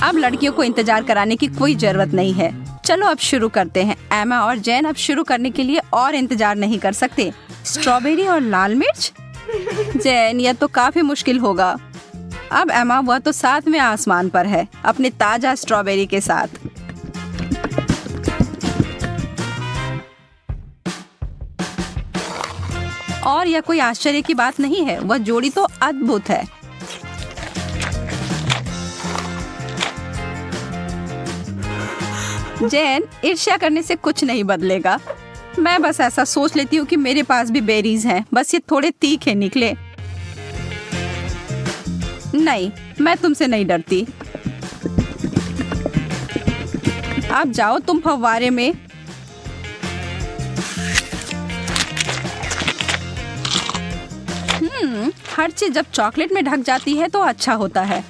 अब लड़कियों को इंतजार कराने की कोई जरूरत नहीं है। चलो अब शुरू करते हैं। एमा और जैन अब शुरू करने के लिए और इंतजार नहीं कर सकते। स्ट्रॉबेरी और लाल मिर्च? जैन, यह तो काफी मुश्किल होगा। अब एमा, वह तो 7वें आसमान पर है अपने ताजा स्ट्रॉबेरी के साथ। और यह कोई आश्चर्य की बात नहीं है, वह जोड़ी तो अद्भुत है। जैन, ईर्ष्या करने से कुछ नहीं बदलेगा। मैं बस ऐसा सोच लेती हूँ कि मेरे पास भी बेरीज हैं, बस ये थोड़े तीखे निकले। नहीं, मैं तुमसे नहीं डरती। आप जाओ तुम फव्वारे में। हर चीज जब चॉकलेट में ढक जाती है तो अच्छा होता है।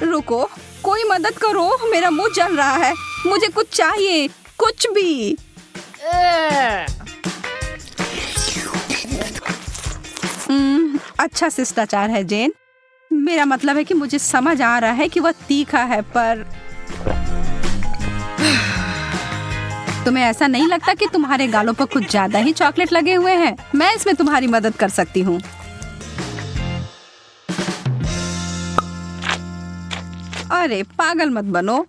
रुको, कोई मदद करो, मेरा मुंह जल रहा है। मुझे कुछ चाहिए, कुछ भी। अच्छा शिष्टाचार है जैन। मेरा मतलब है कि मुझे समझ आ रहा है कि वह तीखा है, पर तुम्हें ऐसा नहीं लगता कि तुम्हारे गालों पर कुछ ज्यादा ही चॉकलेट लगे हुए हैं? मैं इसमें तुम्हारी मदद कर सकती हूँ। अरे पागल मत बनो।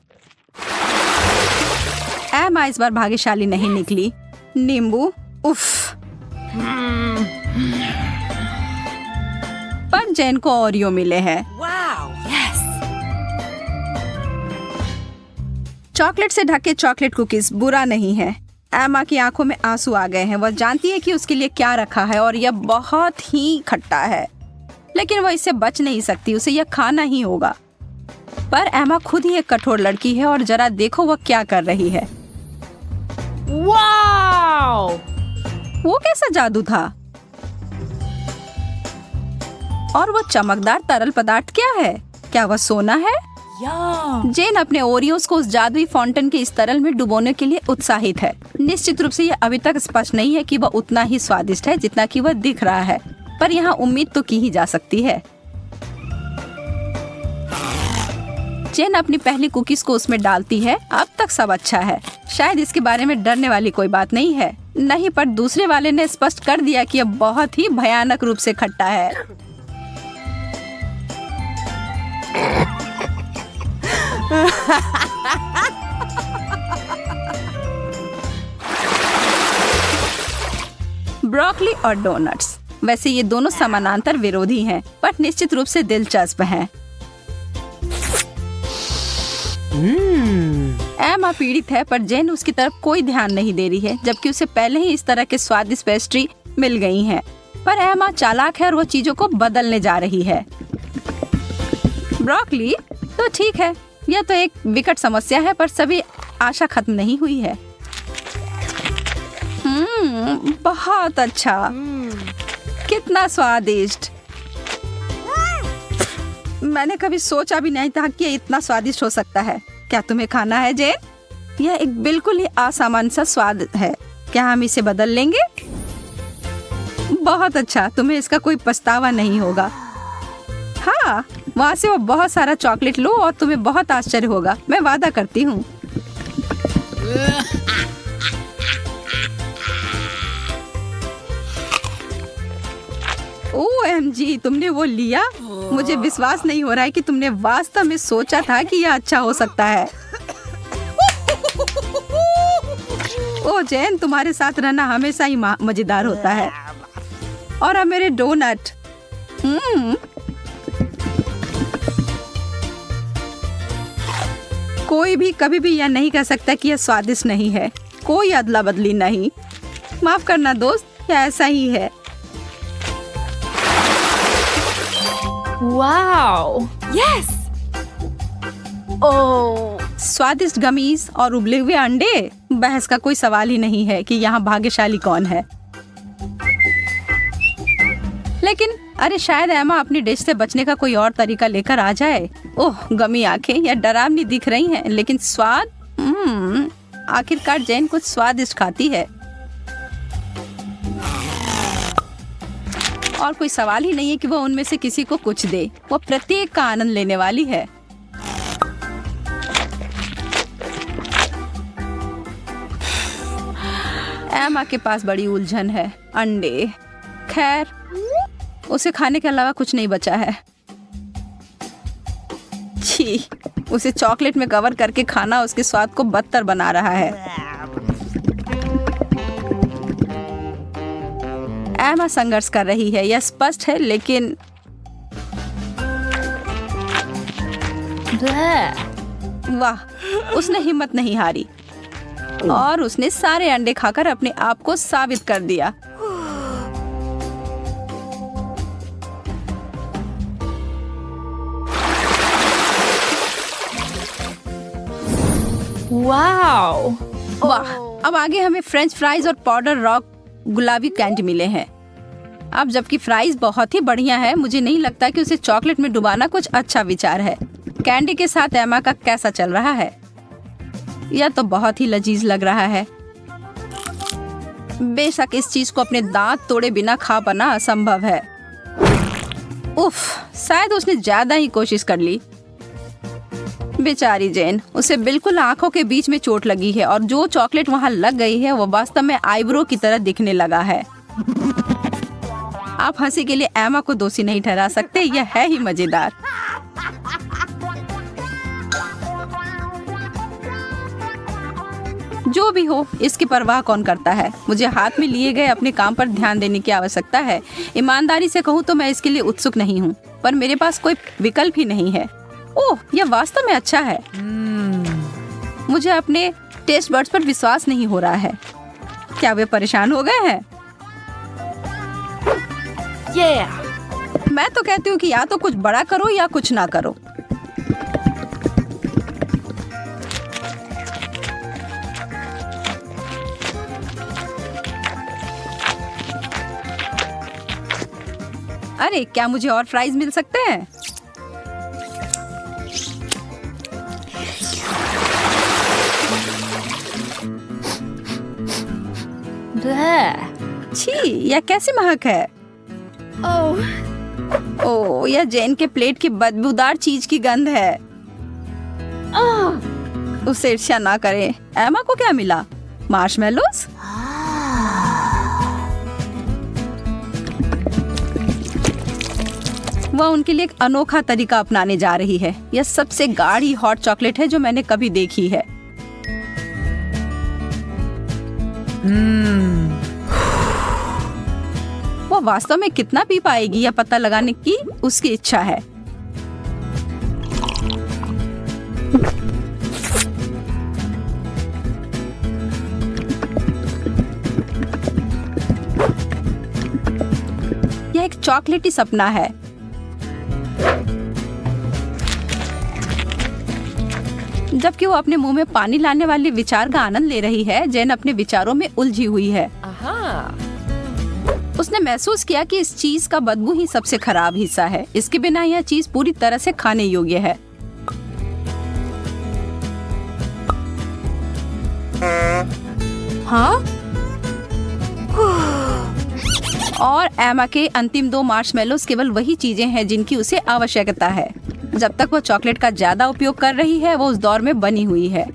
एमा इस बार भाग्यशाली नहीं निकली। नींबू, उफ। पर जैन को ओरियो मिले हैं। चॉकलेट से ढके चॉकलेट कुकीज बुरा नहीं है। एमा की आंखों में आंसू आ गए हैं। वह जानती है कि उसके लिए क्या रखा है और यह बहुत ही खट्टा है, लेकिन वह इससे बच नहीं सकती, उसे यह खाना ही होगा। पर एमा खुद ही एक कठोर लड़की है और जरा देखो वह क्या कर रही है। वाओ! वो कैसा जादू था? और वो चमकदार तरल पदार्थ क्या है? क्या वह सोना है? जैन अपने ओरियोस को उस जादुई फाउंटेन के इस तरल में डुबोने के लिए उत्साहित है। निश्चित रूप से यह अभी तक स्पष्ट नहीं है कि वह उतना ही स्वादिष्ट है जितना कि वह दिख रहा है, पर यहाँ उम्मीद तो की ही जा सकती है। जैन अपनी पहली कुकीज को उसमें डालती है। अब तक सब अच्छा है, शायद इसके बारे में डरने वाली कोई बात नहीं है। नहीं, पर दूसरे वाले ने स्पष्ट कर दिया कि यह बहुत ही भयानक रूप से खट्टा है। ब्रोकली और डोनट्स, वैसे ये दोनों समानांतर विरोधी हैं, पर निश्चित रूप से दिलचस्प हैं। एमा पीड़ित है, पर जैन उसकी तरफ कोई ध्यान नहीं दे रही है, जबकि उसे पहले ही इस तरह के स्वादिष्ट पेस्ट्री मिल गई हैं। पर एमा चालाक है और वो चीजों को बदलने जा रही है। ब्रोकली तो ठीक है, यह तो एक विकट समस्या है, पर सभी आशा खत्म नहीं हुई है। बहुत अच्छा, कितना स्वादिष्ट। मैंने कभी सोचा भी नहीं था कि ये इतना स्वादिष्ट हो सकता है। क्या तुम्हें खाना है जैन? यह एक बिल्कुल ही असामान्य सा स्वाद है। क्या हम इसे बदल लेंगे? बहुत अच्छा, तुम्हें इसका कोई पछतावा नहीं होगा। हाँ, वहाँ से वो बहुत सारा चॉकलेट लो और तुम्हें बहुत आश्चर्य होगा, मैं वादा करती हूँ। OMG, तुमने वो लिया? मुझे विश्वास नहीं हो रहा है कि तुमने वास्तव में सोचा था कि यह अच्छा हो सकता है। ओ जैन, तुम्हारे साथ रहना हमेशा ही मजेदार होता है। और अब मेरे डोनट। कोई भी कभी भी यह नहीं कह सकता कि यह स्वादिष्ट नहीं है। कोई अदला बदली नहीं। माफ करना दोस्त, यह ऐसा ही है। वाओ! यस! ओह! स्वादिष्ट गमीज और उबले हुए अंडे, बहस का कोई सवाल ही नहीं है कि यहाँ भाग्यशाली कौन है। लेकिन अरे शायद एमा अपनी डिश से बचने का कोई और तरीका लेकर आ जाए। ओह, गमी आंखें, यह डरावनी दिख रही हैं, लेकिन स्वाद, आखिरकार जैन कुछ स्वादिष्ट खाती है। और कोई सवाल ही नहीं है कि वो उनमें से किसी को कुछ दे। वो प्रत्येक का आनंद लेने वाली है। एमा के पास बड़ी उलझन है। अंडे, खैर उसे खाने के अलावा कुछ नहीं बचा है। छी, उसे चॉकलेट में कवर करके खाना उसके स्वाद को बदतर बना रहा है। एमा संघर्ष कर रही है, यह स्पष्ट है, लेकिन वाह, उसने हिम्मत नहीं हारी और उसने सारे अंडे खाकर अपने आप को साबित कर दिया। वाओ! वाह, अब आगे हमें फ्रेंच फ्राइज और पाउडर रॉक गुलाबी कैंडी मिले हैं। अब जबकि फ्राइज बहुत ही बढ़िया है, मुझे नहीं लगता कि उसे चॉकलेट में डुबाना कुछ अच्छा विचार है। कैंडी के साथ एमा का कैसा चल रहा है? यह तो बहुत ही लजीज लग रहा है। बेशक इस चीज को अपने दांत तोड़े बिना खा पाना असंभव है। उफ, शायद उसने ज्यादा ही कोशिश कर ली। बेचारी जेन, उसे बिल्कुल आंखों के बीच में चोट लगी है और जो चॉकलेट वहां लग गई है वो वास्तव में आईब्रो की तरह दिखने लगा है। आप हंसी के लिए एमा को दोषी नहीं ठहरा सकते, यह है ही मजेदार। जो भी हो, इसकी परवाह कौन करता है। मुझे हाथ में लिए गए अपने काम पर ध्यान देने की आवश्यकता है। ईमानदारी से कहूँ तो मैं इसके लिए उत्सुक नहीं हूँ, पर मेरे पास कोई विकल्प ही नहीं है। ओह, यह वास्तव में अच्छा है। मुझे अपने टेस्ट बड्स पर विश्वास नहीं हो रहा है। क्या वे परेशान हो गए हैं? मैं तो कहती हूँ कि या तो कुछ बड़ा करो या कुछ ना करो। अरे, क्या मुझे और फ्राइज मिल सकते हैं? छी, यह कैसी महक है? ओह, यह जेन के प्लेट की बदबूदार चीज की गंध है। उसे ईर्ष्या ना करें। एमा को क्या मिला? मार्शमेलोस? वह उनके लिए एक अनोखा तरीका अपनाने जा रही है। यह सबसे गाढ़ी हॉट चॉकलेट है जो मैंने कभी देखी है। वो वास्तव में कितना पी पाएगी यह पता लगाने की उसकी इच्छा है। यह एक चॉकलेटी सपना है। जबकि वो अपने मुंह में पानी लाने वाले विचार का आनंद ले रही है, जेन अपने विचारों में उलझी हुई है। उसने महसूस किया कि इस चीज का बदबू ही सबसे खराब हिस्सा है। इसके बिना यह चीज पूरी तरह से खाने योग्य है। हाँ? और एमा के अंतिम 2 मार्शमेलोस केवल वही चीजें हैं जिनकी उसे आवश्यकता है। जब तक वो चॉकलेट का ज्यादा उपयोग कर रही है, वो उस दौर में बनी हुई है।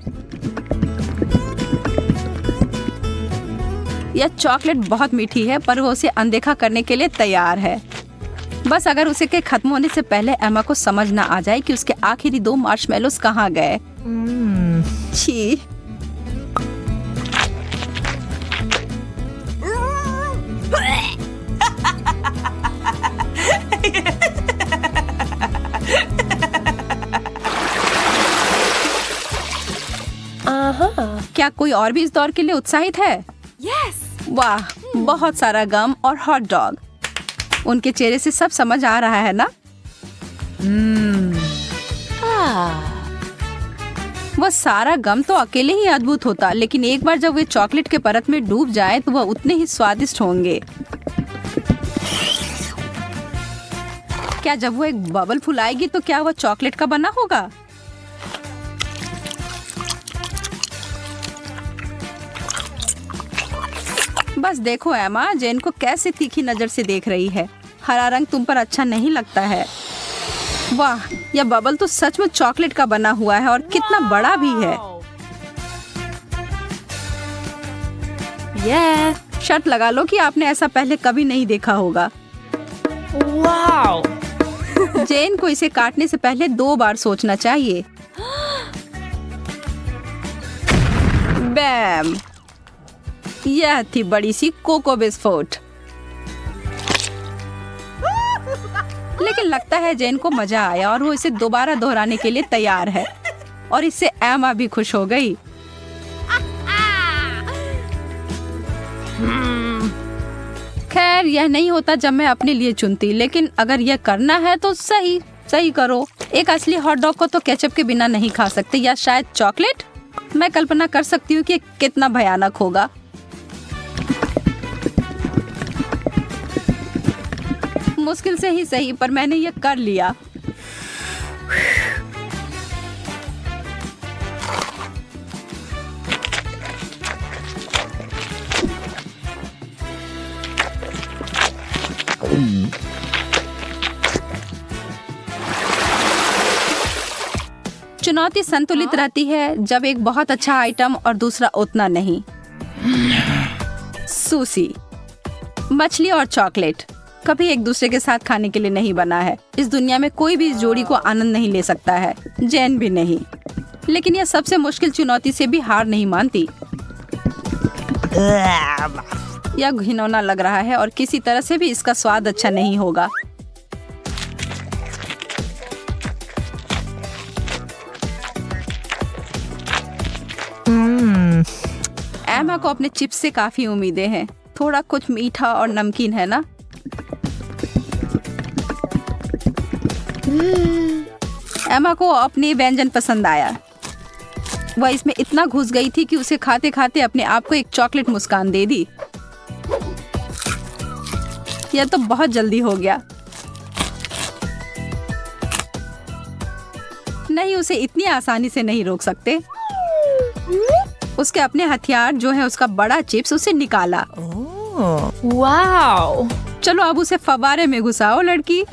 यह चॉकलेट बहुत मीठी है, पर वो उसे अनदेखा करने के लिए तैयार है। बस अगर उसे के खत्म होने से पहले एमा को समझ ना आ जाए कि उसके आखिरी 2 मार्शमेलोस कहाँ गए। छी। क्या कोई और भी इस दौर के लिए उत्साहित है? Yes. वाह, बहुत सारा गम और हॉट डॉग। उनके चेहरे से सब समझ आ रहा है ना? वह सारा गम तो अकेले ही अद्भुत होता, लेकिन एक बार जब वे चॉकलेट के परत में डूब जाए तो वह उतने ही स्वादिष्ट होंगे। क्या जब वो एक बबल फुलाएगी तो क्या वह चॉकलेट का बना होगा? बस देखो एमा जेन को कैसे तीखी नजर से देख रही है। हरा रंग तुम पर अच्छा नहीं लगता है। वाह, यह बबल तो सच में चॉकलेट का बना हुआ है और कितना बड़ा भी है। Yes. शर्त लगा लो कि आपने ऐसा पहले कभी नहीं देखा होगा। Wow. जेन को इसे काटने से पहले 2 बार सोचना चाहिए। बैम, यह थी बड़ी सी कोको बिस्कुट। लेकिन लगता है जेन को मजा आया और वो इसे दोबारा दोहराने के लिए तैयार है। और इससे एमा भी खुश हो गई। खैर, यह नहीं होता जब मैं अपने लिए चुनती, लेकिन अगर यह करना है तो सही सही करो। एक असली हॉट डॉग को तो केचप के बिना नहीं खा सकते, या शायद चॉकलेट। मैं कल्पना कर सकती हूँ कि कितना भयानक होगा। मुश्किल से ही सही, पर मैंने यह कर लिया। चुनौती संतुलित रहती है, जब एक बहुत अच्छा आइटम और दूसरा उतना नहीं। सुशी, मछली और चॉकलेट कभी एक दूसरे के साथ खाने के लिए नहीं बना है। इस दुनिया में कोई भी इस जोड़ी को आनंद नहीं ले सकता है, जैन भी नहीं। लेकिन यह सबसे मुश्किल चुनौती से भी हार नहीं मानती। यह घिनौना लग रहा है और किसी तरह से भी इसका स्वाद अच्छा नहीं होगा। एमा को अपने चिप्स से काफी उम्मीदें हैं। थोड़ा कुछ मीठा और नमकीन है ना? एमा को अपनी व्यंजन पसंद आया। वह इसमें इतना घुस गई थी कि उसे खाते खाते अपने आप को एक चॉकलेट मुस्कान दे दी। यह तो बहुत जल्दी हो गया। नहीं, उसे इतनी आसानी से नहीं रोक सकते। उसके अपने हथियार जो है उसका बड़ा चिप्स, उसे निकाला। Wow. चलो अब उसे फव्वारे में घुसाओ लड़की।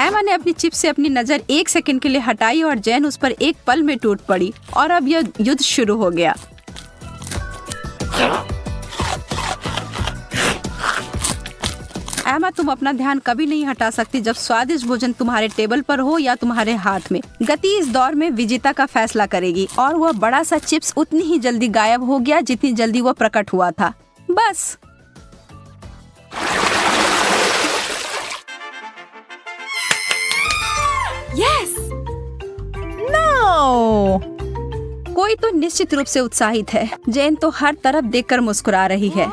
एमा ने अपनी चिप से अपनी नजर 1 सेकंड के लिए हटाई और जैन उस पर एक पल में टूट पड़ी और अब यह युद्ध शुरू हो गया। एमा, तुम अपना ध्यान कभी नहीं हटा सकती जब स्वादिष्ट भोजन तुम्हारे टेबल पर हो या तुम्हारे हाथ में। गति इस दौर में विजेता का फैसला करेगी और वह बड़ा सा चिप्स उतनी ही जल्दी गायब हो गया जितनी जल्दी वह प्रकट हुआ था। बस। Yes. No! कोई तो निश्चित रूप से उत्साहित है। जेन तो हर तरफ देखकर मुस्कुरा रही है।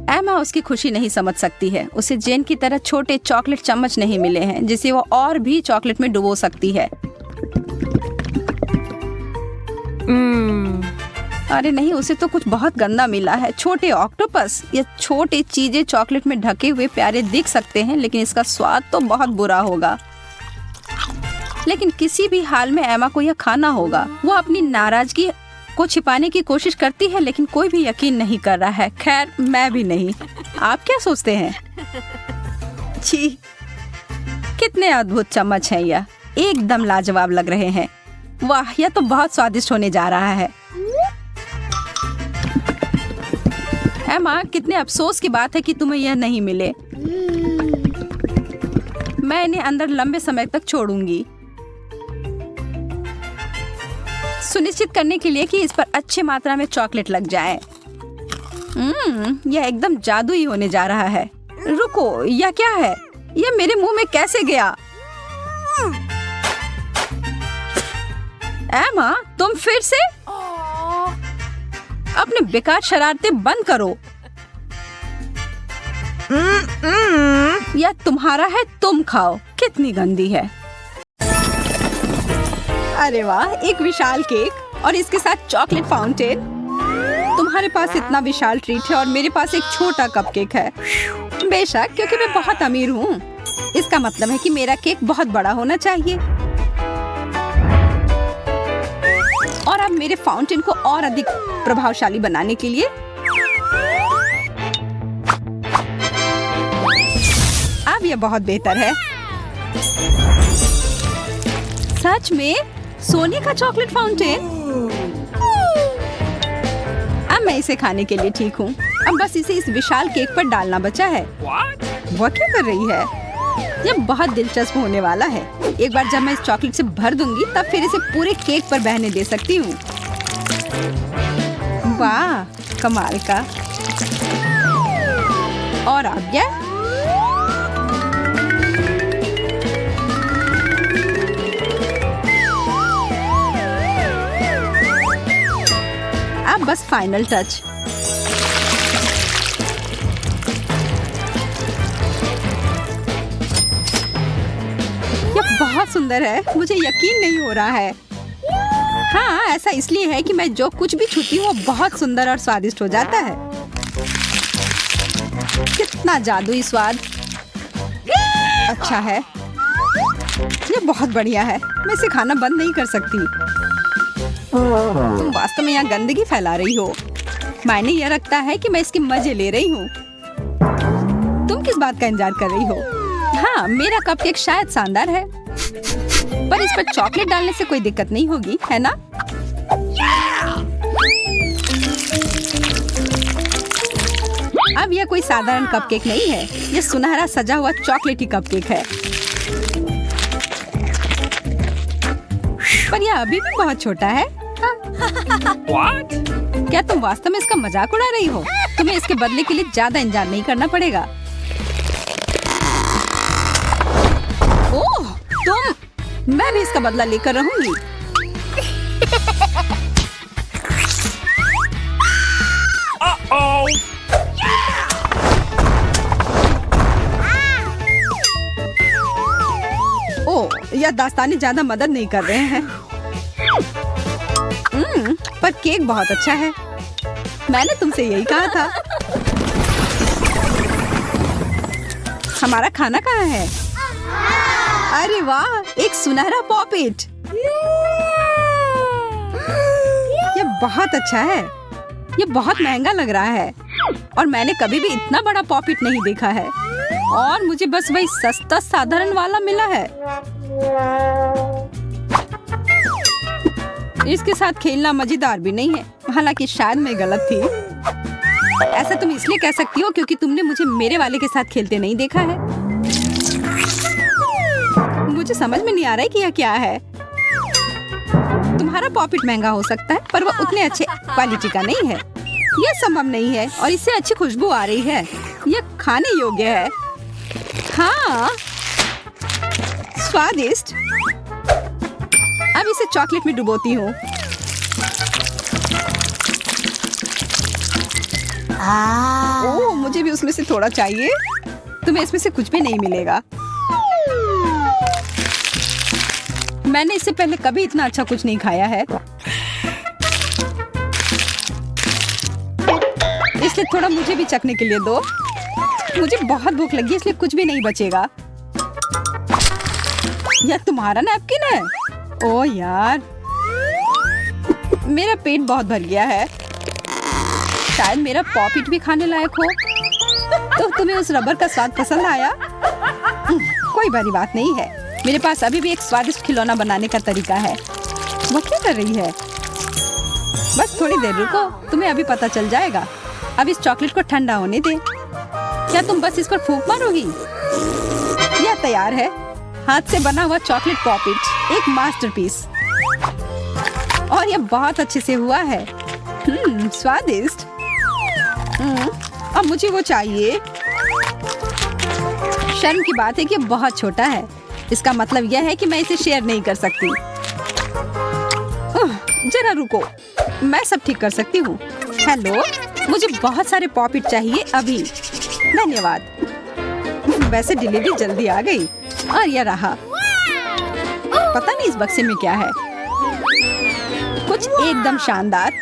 एमा उसकी खुशी नहीं समझ सकती है। उसे जेन की तरह छोटे चॉकलेट चम्मच नहीं मिले हैं जिसे वो और भी चॉकलेट में डुबो सकती है। अरे नहीं, उसे तो कुछ बहुत गंदा मिला है। छोटे ऑक्टोपस। ये छोटे चीजें चॉकलेट में ढके हुए प्यारे दिख सकते हैं, लेकिन इसका स्वाद तो बहुत बुरा होगा। लेकिन किसी भी हाल में एमा को यह खाना होगा। वो अपनी नाराजगी को छिपाने की कोशिश करती है, लेकिन कोई भी यकीन नहीं कर रहा है। खैर, मैं भी नहीं। आप क्या सोचते हैं? छी, कितने अद्भुत चम्मच हैं यह। एकदम लाजवाब लग रहे हैं। वाह, यह तो बहुत स्वादिष्ट होने जा रहा है। एमा, कितने अफसोस की बात है कि तुम्हें यह नहीं मिले। मैं इन्हें अंदर लंबे समय तक छोड़ूंगी, सुनिश्चित करने के लिए कि इस पर अच्छी मात्रा में चॉकलेट लग जाए। यह एकदम जादुई होने जा रहा है। रुको, यह क्या है? यह मेरे मुंह में कैसे गया? एमा, तुम फिर से? अपने बेकार शरारतें बंद करो। यह तुम्हारा है, तुम खाओ। कितनी गंदी है। अरे वाह, एक विशाल केक और इसके साथ चॉकलेट फाउंटेन। तुम्हारे पास इतना विशाल ट्रीट है और मेरे पास एक छोटा कपकेक है। बेशक, क्योंकि मैं बहुत अमीर हूँ। इसका मतलब है कि मेरा केक बहुत बड़ा होना चाहिए। और अब मेरे फाउंटेन को और अधिक प्रभावशाली बनाने के लिए अब यह बहुत बेहतर है। सच में सोने का चॉकलेट फाउंटेन। अब मैं इसे खाने के लिए ठीक हूँ। अब बस इसे इस विशाल केक पर डालना बचा है। वह क्या कर रही है? यह बहुत दिलचस्प होने वाला है। एक बार जब मैं इस चॉकलेट से भर दूंगी तब फिर इसे पूरे केक पर बहने दे सकती हूँ। वाह, कमाल का। और अब यह अब बस फाइनल टच। यह बहुत सुंदर है। मुझे यकीन नहीं हो रहा है। हाँ, ऐसा इसलिए है कि मैं जो कुछ भी छूती हूँ वो बहुत सुंदर और स्वादिष्ट हो जाता है। कितना जादुई स्वाद। अच्छा है, यह बहुत बढ़िया है। मैं इसे खाना बंद नहीं कर सकती। तुम वास्तव में यहाँ गंदगी फैला रही हो। मायने यह रखता है कि मैं इसके मजे ले रही हूँ। तुम किस बात का इंतजार कर रही हो? हाँ, मेरा कपकेक शायद शानदार है, पर इस पर चॉकलेट डालने से कोई दिक्कत नहीं होगी, है ना? अब यह कोई साधारण कपकेक नहीं है। यह सुनहरा सजा हुआ चॉकलेटी कपकेक है। पर यह अभी भी बहुत छोटा है। What? क्या तुम वास्तव में इसका मजाक उड़ा रही हो? तुम्हें इसके बदले के लिए ज्यादा इंतजार नहीं करना पड़ेगा। ओह, मैं भी इसका बदला लेकर रहूंगी। Uh-oh. ओह, यह दास्ताने ज्यादा मदद नहीं कर रहे हैं। पर केक बहुत अच्छा है। मैंने तुमसे यही कहा था। हमारा खाना कहाँ है? अरे वाह, एक सुनहरा पॉपिट। यह बहुत अच्छा है। यह बहुत महंगा लग रहा है और मैंने कभी भी इतना बड़ा पॉपिट नहीं देखा है। और मुझे बस वही सस्ता साधारण वाला मिला है। इसके साथ खेलना मजेदार भी नहीं है। हालांकि शायद मैं गलत थी। ऐसा तुम इसलिए कह सकती हो क्योंकि तुमने मुझे मेरे वाले के साथ खेलते नहीं देखा है। मुझे समझ में नहीं आ रहा है कि यह क्या है। तुम्हारा पॉपिट महंगा हो सकता है, पर वह उतने अच्छे क्वालिटी का नहीं है। यह संभव नहीं है और इससे अच्छी खुशबू आ रही है। यह खाने योग्य है। हाँ, स्वादिष्ट। अब इसे चॉकलेट में डुबोती हूँ। ओह, मुझे भी उसमें से थोड़ा चाहिए। तुम्हें इसमें से कुछ भी नहीं मिलेगा। मैंने इससे पहले कभी इतना अच्छा कुछ नहीं खाया है, इसलिए थोड़ा मुझे भी चखने के लिए दो। मुझे बहुत भूख लगी, इसलिए कुछ भी नहीं बचेगा। यह तुम्हारा नैपकिन है? ओह यार, मेरा पेट बहुत भर गया है। शायद मेरा पॉपिट भी खाने लायक हो। तो तुम्हें उस रबर का स्वाद पसंद आया? कोई बड़ी बात नहीं है। मेरे पास अभी भी एक स्वादिष्ट खिलौना बनाने का तरीका है। वो क्या कर रही है? बस थोड़ी देर रुको, तुम्हें अभी पता चल जाएगा। अब इस चॉकलेट को ठंडा होने दे। क्या तुम बस इस पर फूंक मारोगी? यह तैयार है। हाथ से बना हुआ चॉकलेट पॉपिट, एक मास्टरपीस। और यह बहुत अच्छे से हुआ है। स्वादिष्ट। अब मुझे वो चाहिए। शर्म की बात है कि बहुत छोटा है। इसका मतलब यह है कि मैं इसे शेयर नहीं कर सकती। जरा रुको, मैं सब ठीक कर सकती हूँ। हेलो, मुझे बहुत सारे पॉपिट चाहिए अभी। धन्यवाद। वैसे डिलीवरी जल्दी आ गई। और यह रहा। पता नहीं इस बक्से में क्या है। कुछ एकदम शानदार।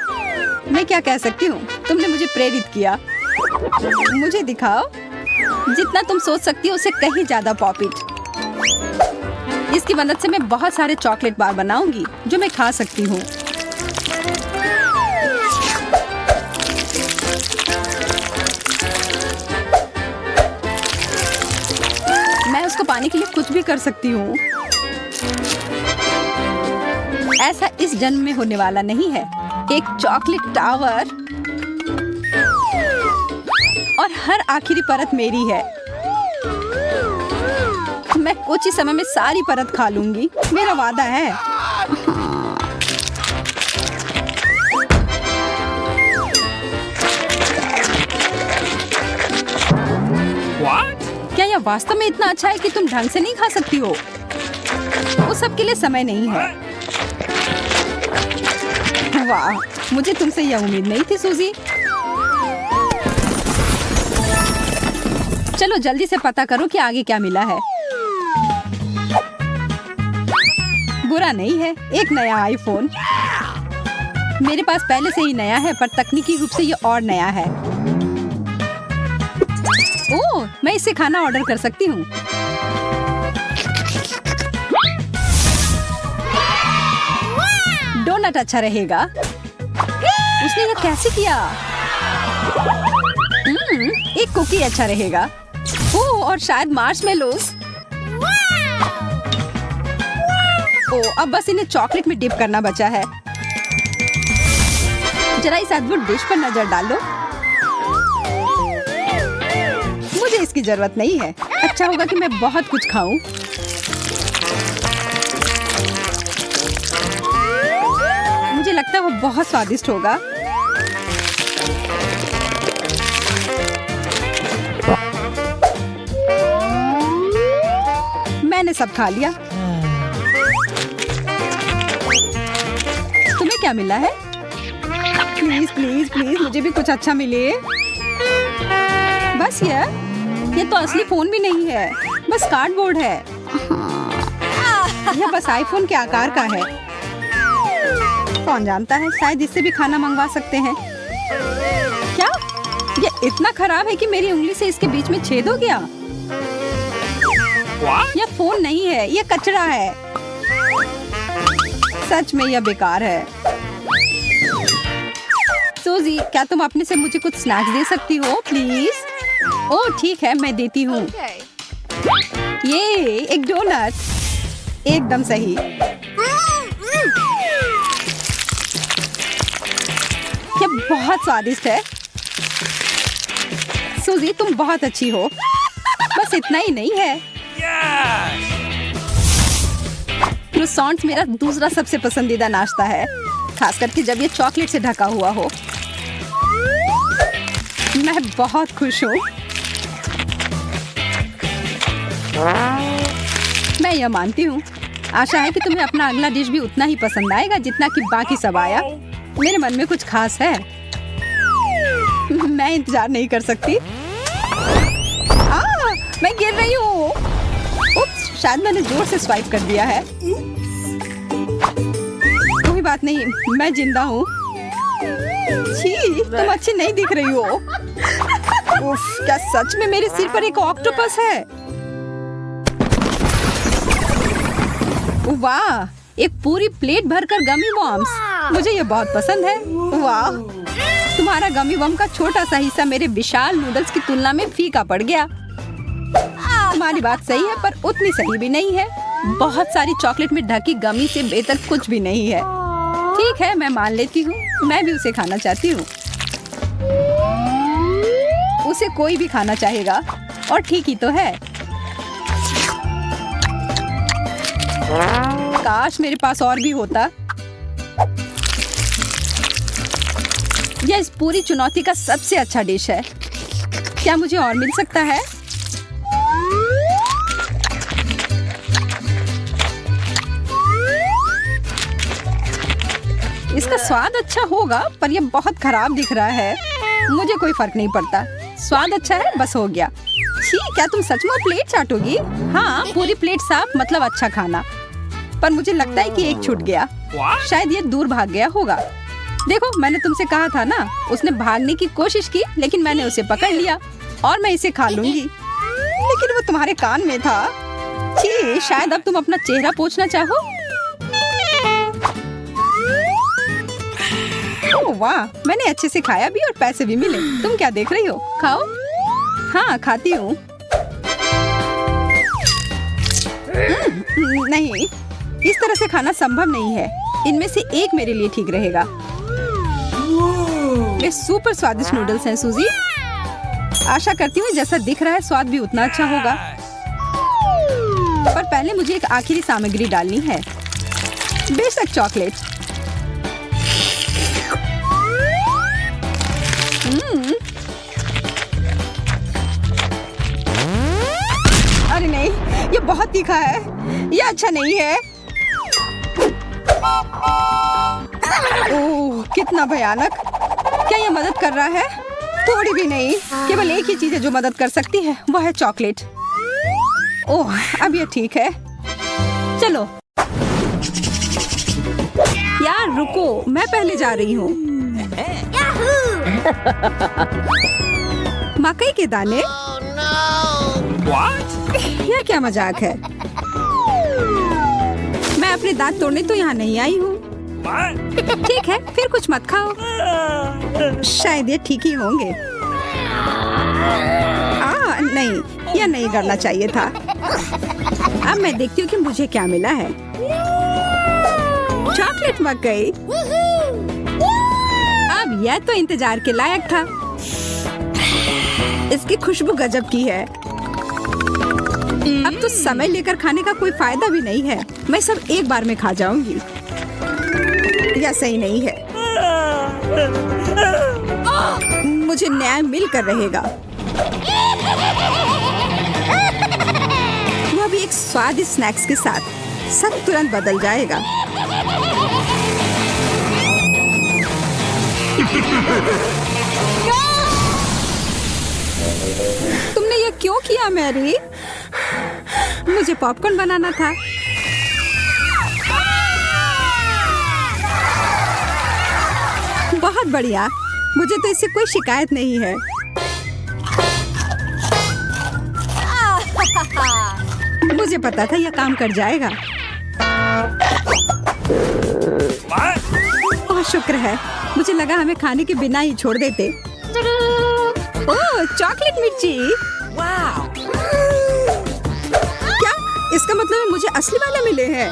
मैं क्या कह सकती हूँ, तुमने मुझे प्रेरित किया। मुझे दिखाओ। जितना तुम सोच सकती हो उससे कहीं ज्यादा पॉपिट। इसकी मदद से मैं बहुत सारे चॉकलेट बार बनाऊंगी जो मैं खा सकती हूँ। कर सकती हूँ। ऐसा इस जन्म में होने वाला नहीं है। एक चॉकलेट टावर और हर आखिरी परत मेरी है। मैं कुछ ही समय में सारी परत खा लूंगी, मेरा वादा है। What? क्या यह वास्तव में इतना अच्छा है कि तुम ढंग से नहीं खा सकती हो? उस सब के लिए समय नहीं है। वाह, मुझे तुमसे यह उम्मीद नहीं थी सूजी। चलो जल्दी से पता करो कि आगे क्या मिला है। बुरा नहीं है, एक नया आईफोन। मेरे पास पहले से ही नया है, पर तकनीकी रूप से ये और नया है। ओह, मैं इससे खाना ऑर्डर कर सकती हूँ। डोनट अच्छा रहेगा। उसने यह कैसे किया? एक कुकी अच्छा रहेगा। ओह, और शायद मार्शमेलोस। ओह, अब बस इन्हें चॉकलेट में डिप करना बचा है। जरा इस अद्भुत डिश पर नजर डालो। मुझे इसकी जरूरत नहीं है। अच्छा होगा कि मैं बहुत कुछ खाऊं। मुझे लगता है वो बहुत स्वादिष्ट होगा। मैंने सब खा लिया। तुम्हें क्या मिला है? प्लीज प्लीज प्लीज मुझे भी कुछ अच्छा मिले। बस ये तो असली फोन भी नहीं है, बस कार्डबोर्ड है। यह बस आईफोन के आकार का है। कौन जानता है, शायद इससे भी खाना मंगवा सकते हैं। क्या ये इतना खराब है कि मेरी उंगली से इसके बीच में छेद हो गया? What? यह फोन नहीं है, यह कचरा है। सच में यह बेकार है। सूजी, क्या तुम अपने से मुझे कुछ स्नैक्स दे सकती हो प्लीज? ओह ठीक है, मैं देती हूँ। ये एक डोनट, एकदम सही। ये बहुत स्वादिष्ट है। सूजी, तुम बहुत अच्छी हो। बस इतना ही नहीं है। Yes! क्रोसॉन्ट्स मेरा दूसरा सबसे पसंदीदा नाश्ता है, खास करके जब ये चॉकलेट से ढका हुआ हो। मैं बहुत खुश हूँ। मैं यह मानती हूँ। आशा है कि तुम्हें अपना अगला डिश भी उतना ही पसंद आएगा जितना कि बाकी सब आया। मेरे मन में कुछ खास है। मैं इंतजार नहीं कर सकती। मैं गिर रही हूँ। उप्स, शायद मैंने जोर से स्वाइप कर दिया है। कोई बात नहीं, मैं जिंदा हूँ। छी, तुम अच्छी नहीं दिख रही हो। उफ, क्या सच में मेरे सिर पर एक ऑक्टोपस है? वाह, एक पूरी प्लेट भरकर गमी वॉर्म्स। मुझे ये बहुत पसंद है। वाह, तुम्हारा गमी वॉर्म का छोटा सा हिस्सा मेरे विशाल नूडल्स की तुलना में फीका पड़ गया। तुम्हारी बात सही है, पर उतनी सही भी नहीं है। बहुत सारी चॉकलेट में ढकी गमी से बेहतर कुछ भी नहीं है। ठीक है, मैं मान लेती हूँ। मैं भी उसे खाना चाहती हूँ। उसे कोई भी खाना चाहेगा, और ठीक ही तो है। काश मेरे पास और भी होता। यह इस पूरी चुनौती का सबसे अच्छा डिश है। क्या मुझे और मिल सकता है? इसका स्वाद अच्छा होगा, पर यह बहुत खराब दिख रहा है। मुझे कोई फर्क नहीं पड़ता। स्वाद अच्छा है, बस हो गया। छी, क्या तुम सचमुच प्लेट चाटोगी? हाँ, पूरी प्लेट साफ मतलब अच्छा खाना। पर मुझे लगता है कि एक छूट गया। शायद ये दूर भाग गया होगा। देखो, मैंने तुमसे कहा था ना। उसने भागने की कोशिश की, लेकिन मैंने उसे पकड़ लिया और मैं इसे खा लूंगी। लेकिन वो तुम्हारे कान में था। छी, शायद अब तुम अपना चेहरा पोंछना चाहो। ओह वाह, मैंने अच्छे से खाया भी और पैसे भी मिले। तुम क्या देख रही हो? खाओ। हाँ, खाती हूँ। नहीं, इस तरह से खाना संभव नहीं है। इनमें से एक मेरे लिए ठीक रहेगा। ये सुपर स्वादिष्ट नूडल्स हैं सूजी। आशा करती हूँ जैसा दिख रहा है स्वाद भी उतना अच्छा होगा। पर पहले मुझे एक आखिरी सामग्री डालनी है, बेशक चॉकलेट। अरे नहीं, ये बहुत तीखा है, ये अच्छा नहीं है। ओह, कितना भयानक। क्या ये मदद कर रहा है? थोड़ी भी नहीं। केवल एक ही चीज है जो मदद कर सकती है, वो है चॉकलेट। ओह, अब ये ठीक है। चलो यार रुको, मैं पहले जा रही हूँ। मकई के दाने? What? यह क्या मजाक है? मैं अपने दांत तोड़ने तो यहाँ नहीं आई हूँ। What? ठीक है, फिर कुछ मत खाओ। शायद ये ठीक ही होंगे। नहीं, यह नहीं करना चाहिए था। अब मैं देखती हूँ कि मुझे क्या मिला है। चॉकलेट मकई। अब यह तो इंतजार के लायक था। इसकी खुशबू गजब की है। अब तो समय लेकर खाने का कोई फायदा भी नहीं है। मैं सब एक बार में खा जाऊंगी। यह सही नहीं है। मुझे न्याय मिलकर रहेगा। वह भी एक स्वादिष्ट स्नैक्स के साथ। सब तुरंत बदल जाएगा। तुमने ये क्यों किया मैरी? मुझे पॉपकॉर्न बनाना था। बहुत बढ़िया। मुझे तो इससे कोई शिकायत नहीं है। मुझे पता था यह काम कर जाएगा। What? ओह, शुक्र है। मुझे लगा हमें खाने के बिना ही छोड़ देते। ओह, चॉकलेट मिर्ची। क्या इसका मतलब है मुझे असली वाले मिले हैं?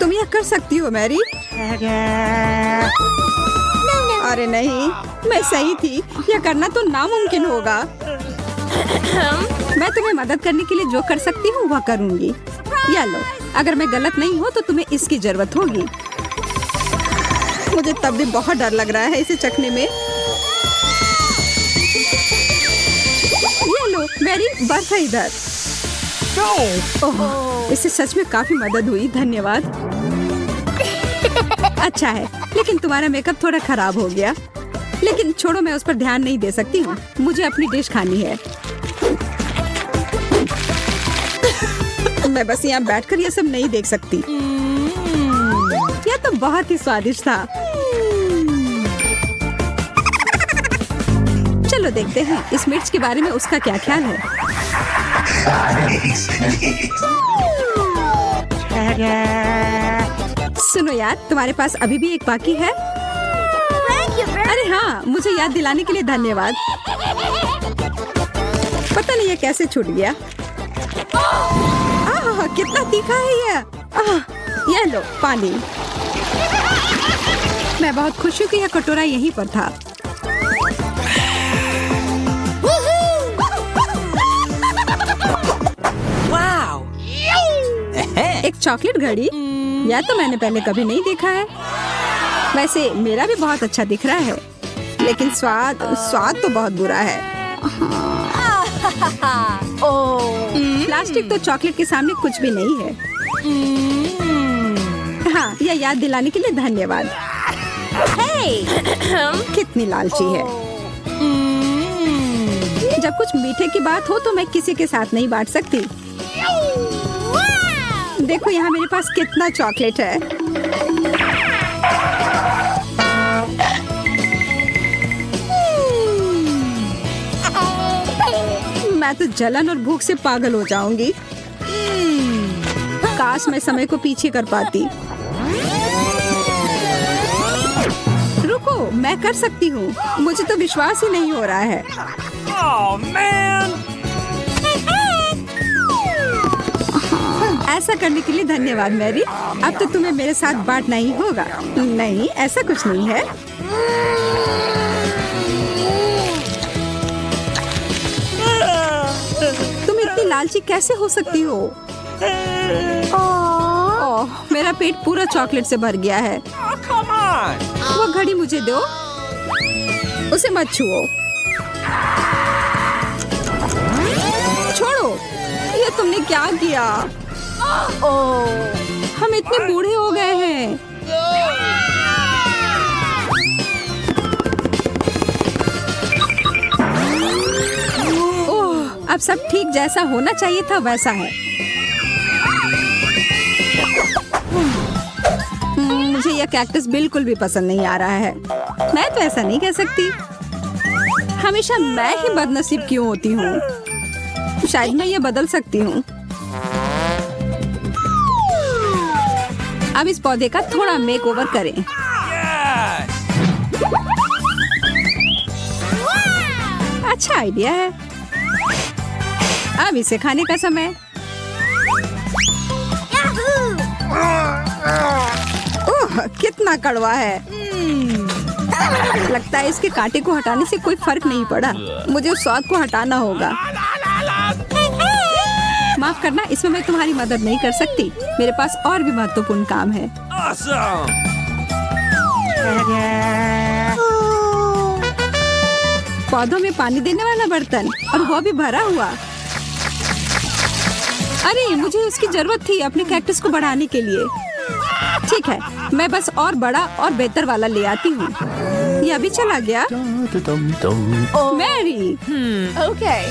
तुम यह कर सकती हो मैरी। अरे नहीं, मैं सही थी। यह करना तो नामुमकिन होगा। मैं तुम्हें मदद करने के लिए जो कर सकती हूँ वह करूँगी। या लो, अगर मैं गलत नहीं हूँ तो तुम्हें इसकी जरूरत होगी। मुझे तब भी बहुत डर लग रहा है इसे चखने में। ये लो मेरी बर्फ है इधर। ओह, इससे सच में काफी मदद हुई, धन्यवाद। अच्छा है, लेकिन तुम्हारा मेकअप थोड़ा खराब हो गया। लेकिन छोड़ो, मैं उस पर ध्यान नहीं दे सकती हूँ। मुझे अपनी डिश खानी है। मैं बस यहाँ बैठकर ये सब नहीं देख सकती। यह तो बहुत ही स्वादिष्ट था। चलो देखते हैं इस मिर्च के बारे में उसका क्या ख्याल है। सुनो यार, तुम्हारे पास अभी भी एक बाकी है? अरे हाँ, मुझे याद दिलाने के लिए धन्यवाद। पता नहीं ये कैसे छूट गया। कितना तीखा है ये लो पानी। मैं बहुत खुश हूँ कि यह कटोरा यहीं पर था। एक चॉकलेट घड़ी? यह तो मैंने पहले कभी नहीं देखा है। वैसे मेरा भी बहुत अच्छा दिख रहा है, लेकिन स्वाद तो बहुत बुरा है। प्लास्टिक तो चॉकलेट के सामने कुछ भी नहीं है। हाँ, यह याद दिलाने के लिए धन्यवाद। कितनी लालची है। जब कुछ मीठे की बात हो तो मैं किसी के साथ नहीं बांट सकती। देखो यहाँ मेरे पास कितना चॉकलेट है। मैं तो जलन और भूख से पागल हो जाऊंगी। काश मैं समय को पीछे कर पाती। रुको, मैं कर सकती हूँ। मुझे तो विश्वास ही नहीं हो रहा है। Oh man! ऐसा करने के लिए धन्यवाद मैरी। अब तो तुम्हें मेरे साथ बांटना ही होगा। नहीं, ऐसा कुछ नहीं है। तुम इतनी लालची कैसे हो सकती हो? ओह, मेरा पेट पूरा चॉकलेट से भर गया है। Oh, come on! वो घड़ी मुझे दो। उसे मत छुओ। छोड़ो। ये तुमने क्या किया? हम इतने बूढ़े हो गए हैं। ओह, अब सब ठीक जैसा होना चाहिए था वैसा है। मुझे यह कैक्टस बिल्कुल भी पसंद नहीं आ रहा है। मैं तो ऐसा नहीं कह सकती। हमेशा मैं ही बदनसीब क्यों होती हूँ? शायद मैं ये बदल सकती हूँ। अब इस पौधे का थोड़ा मेकओवर करें। Yes! अच्छा आइडिया है। अब इसे खाने का समय। ओह, कितना कड़वा है। लगता है इसके कांटे को हटाने से कोई फर्क नहीं पड़ा। मुझे उस स्वाद को हटाना होगा। माफ करना, इसमें मैं तुम्हारी मदद नहीं कर सकती। मेरे पास और भी महत्वपूर्ण काम है। Awesome! पौधों में पानी देने वाला बर्तन, और वो भी भरा हुआ। अरे, मुझे उसकी जरूरत थी अपने कैक्टस को बढ़ाने के लिए। ठीक है, मैं बस और बड़ा और बेहतर वाला ले आती हूँ। ये अभी चला गया। मैरी। Okay.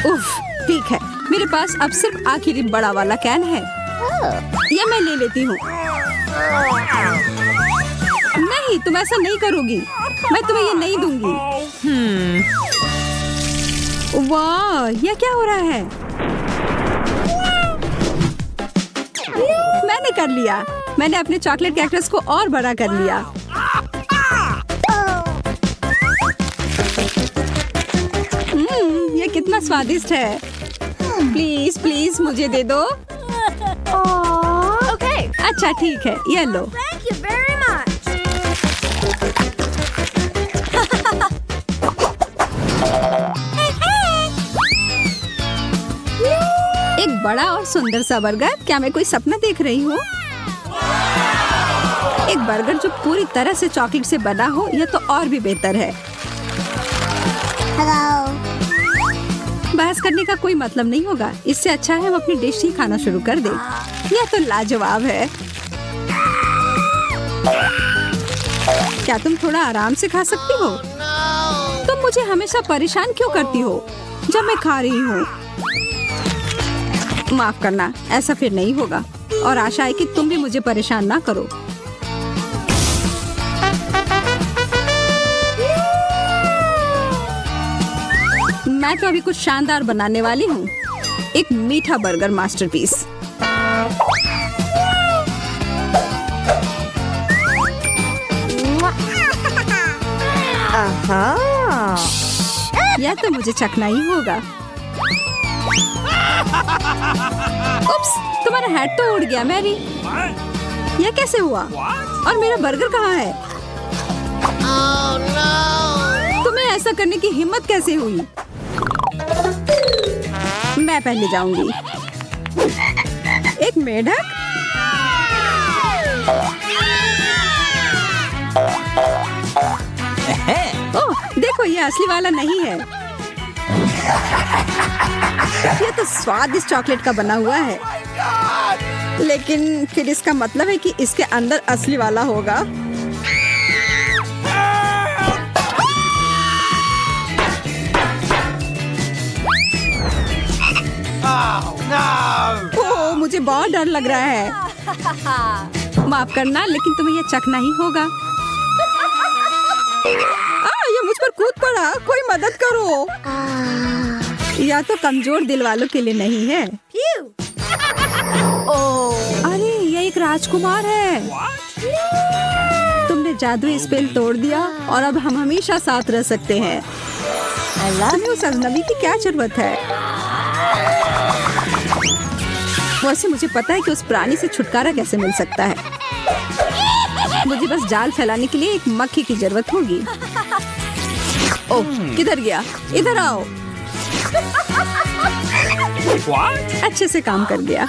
उफ, ठीक है। मेरे पास अब सिर्फ आखिरी बड़ा वाला कैन है। ये मैं ले लेती हूँ। नहीं, तुम ऐसा नहीं करोगी। मैं तुम्हें ये नहीं दूंगी। वाह, ये क्या हो रहा है? मैंने कर लिया। मैंने अपने चॉकलेट कैक्टस को और बड़ा कर लिया। ये कितना स्वादिष्ट है। प्लीज प्लीज मुझे दे दो। Okay. अच्छा ठीक है, ये लो। Thank you very much. एक बड़ा और सुंदर सा बर्गर। क्या मैं कोई सपना देख रही हूँ? एक बर्गर जो पूरी तरह से चॉकलेट से बना हो, यह तो और भी बेहतर है। बहस करने का कोई मतलब नहीं होगा। इससे अच्छा है हम अपनी डिश ही खाना शुरू कर दें। यह तो लाजवाब है। क्या तुम थोड़ा आराम से खा सकती हो? तुम मुझे हमेशा परेशान क्यों करती हो जब मैं खा रही हूँ? माफ करना, ऐसा फिर नहीं होगा। और आशा है कि तुम भी मुझे परेशान ना करो। मैं तो अभी कुछ शानदार बनाने वाली हूँ। एक मीठा बर्गर मास्टरपीस। यह तो मुझे चखना ही होगा। उप्स, तुम्हारा हैट तो उड़ गया मैरी। What? यह कैसे हुआ? What? और मेरा बर्गर कहाँ है? तुम्हें ऐसा करने की हिम्मत कैसे हुई? मैं पहले जाऊंगी। एक मेढक? ओह, देखो ये असली वाला नहीं है। ये तो स्वादिष्ट चॉकलेट का बना हुआ है। लेकिन फिर इसका मतलब है कि इसके अंदर असली वाला होगा। Oh, no! ओह, मुझे बहुत डर लग रहा है। माफ करना, लेकिन तुम्हें ये चखना ही होगा। ये मुझ पर कूद पड़ा। कोई मदद करो। या तो कमजोर दिल वालों के लिए नहीं है। Phew. अरे, ये एक राजकुमार है। What? तुमने जादुई स्पेल तोड़ दिया और अब हम हमेशा साथ रह सकते हैं। तुम्हें उस अजनबी की क्या जरूरत है? वैसे मुझे पता है कि उस प्राणी से छुटकारा कैसे मिल सकता है। मुझे बस जाल फैलाने के लिए एक मक्खी की जरूरत होगी। ओह, किधर गया? इधर आओ। What? अच्छे से काम कर गया।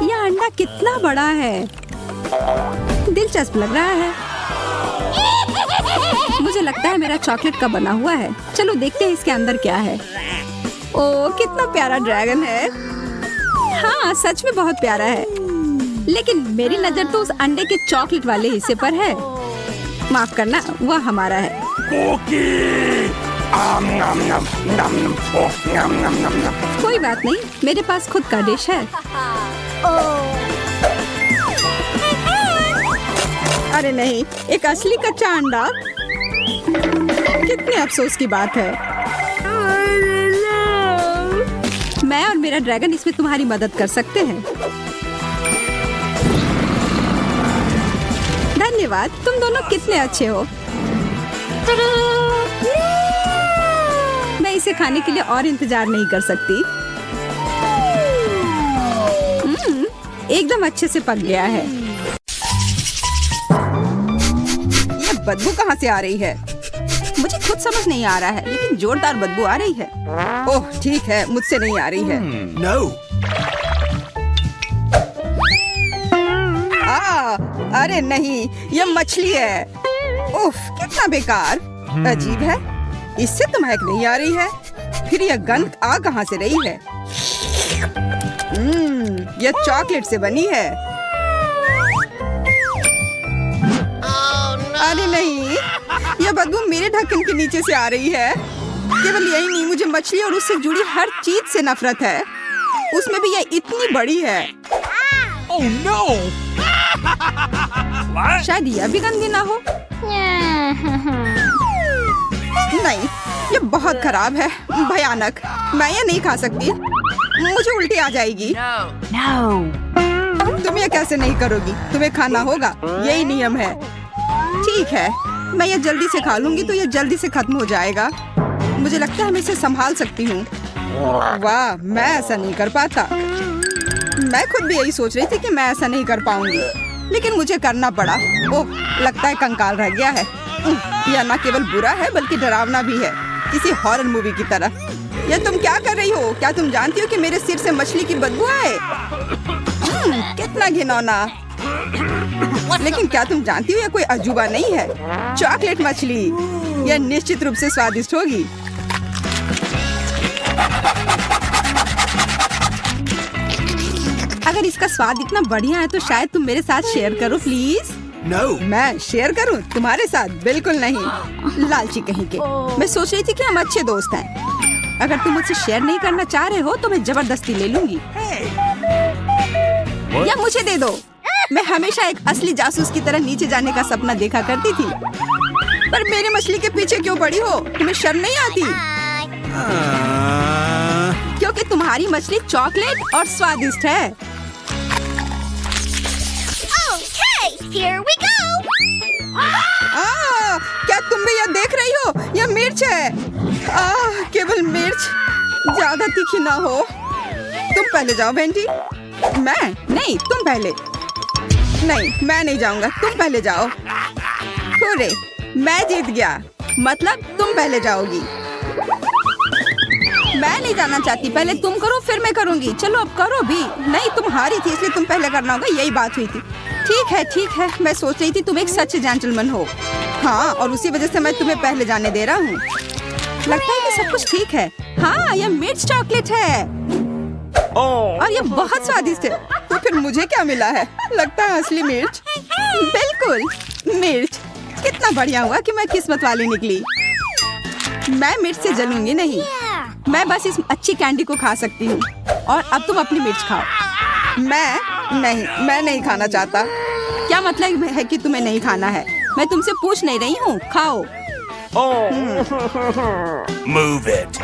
यह अंडा कितना बड़ा है, दिलचस्प लग रहा है। मुझे लगता है मेरा चॉकलेट का बना हुआ है। चलो देखते हैं इसके अंदर क्या है। ओह, कितना प्यारा ड्रैगन है। हाँ, सच में बहुत प्यारा है। लेकिन मेरी नजर तो उस अंडे के चॉकलेट वाले हिस्से पर है। माफ करना, वह हमारा है। कोई बात नहीं, मेरे पास खुद का डिश है। अरे नहीं, एक असली कच्चा अंडा। कितने अफसोस की बात है। मैं और मेरा ड्रैगन इसमें तुम्हारी मदद कर सकते हैं। धन्यवाद, तुम दोनों कितने अच्छे हो। मैं इसे खाने के लिए और इंतजार नहीं कर सकती। एकदम अच्छे से पक गया है। ये बदबू कहाँ से आ रही है? मुझे खुद समझ नहीं आ रहा है, लेकिन जोरदार बदबू आ रही है। ओह, ठीक है, मुझसे नहीं आ रही है। No. अरे नहीं, ये मछली है। उफ, कितना बेकार। अजीब है, इससे तो महक नहीं आ रही है। फिर यह गंध आ कहाँ से रही है? यह चॉकलेट से बनी है। अरे नहीं, यह बदबू मेरे ढक्कन के नीचे से आ रही है। केवल यही नहीं, मुझे मछली और उससे जुड़ी हर चीज से नफरत है। उसमें भी यह इतनी बड़ी है। Oh no! What? शायद यह भी गंदी ना हो। नहीं, ये बहुत खराब है, भयानक। मैं ये नहीं खा सकती, मुझे उल्टी आ जाएगी। तुम ये कैसे नहीं करोगी? तुम्हें खाना होगा, यही नियम है। ठीक है, मैं ये जल्दी से खा लूंगी तो ये जल्दी से खत्म हो जाएगा। मुझे लगता है मैं इसे संभाल सकती हूँ। वाह, मैं ऐसा नहीं कर पाता। मैं खुद भी यही सोच रही थी कि मैं ऐसा नहीं कर पाऊंगी, लेकिन मुझे करना पड़ा। ओह, लगता है कंकाल रह गया है। यह न केवल बुरा है बल्कि डरावना भी है, किसी हॉरर मूवी की तरह। ये तुम क्या कर रही हो? क्या तुम जानती हो कि मेरे सिर से मछली की बदबू आए? कितना घिनौना। लेकिन क्या तुम जानती हो यह कोई अजूबा नहीं है? चॉकलेट मछली, यह निश्चित रूप से स्वादिष्ट होगी। अगर इसका स्वाद इतना बढ़िया है तो शायद तुम मेरे साथ शेयर करो प्लीज। No. मैं शेयर करूं तुम्हारे साथ? बिल्कुल नहीं, लालची कहीं के। मैं सोच रही थी कि हम अच्छे दोस्त हैं। अगर तुम मुझसे शेयर नहीं करना चाह रहे हो तो मैं जबरदस्ती ले लूंगी। या मुझे दे दो। मैं हमेशा एक असली जासूस की तरह नीचे जाने का सपना देखा करती थी। पर मेरी मछली के पीछे क्यों पड़ी हो? तुम्हें शर्म नहीं आती? क्योंकि तुम्हारी मछली चॉकलेट और स्वादिष्ट है। Here we go! क्या तुम भी यह देख रही हो? यह मिर्च है। केवल मिर्च, ज्यादा तीखी ना हो। तुम पहले जाओ बेंटी। मैं नहीं, तुम पहले। नहीं, मैं नहीं जाऊंगा, तुम पहले जाओ। हुर्रे, मैं जीत गया। मतलब तुम पहले जाओगी। मैं नहीं जाना चाहती, पहले तुम करो फिर मैं करूंगी। चलो अब करो भी। नहीं, तुम हारी थी इसलिए तुम पहले करना होगा, यही बात हुई थी। ठीक है, मैं सोच रही थी तुम एक सच्चे जेंटलमैन हो। हाँ, और उसी वजह से मैं तुम्हें पहले जाने दे रहा हूँ। लगता है कि सब कुछ ठीक है। हाँ, यह मिर्च चॉकलेट है और यह बहुत स्वादिष्ट है। तो फिर मुझे क्या मिला है? लगता है असली मिर्च। बिल्कुल मिर्च। कितना बढ़िया हुआ कि मैं किस्मत वाली निकली। मैं मिर्च से जलूंगी नहीं। मैं बस इस अच्छी कैंडी को खा सकती हूँ। और अब तुम अपनी मिर्च खाओ। मैं नहीं खाना चाहता। क्या मतलब है कि तुम्हें नहीं खाना है? मैं तुमसे पूछ नहीं रही हूँ, खाओ। Move it.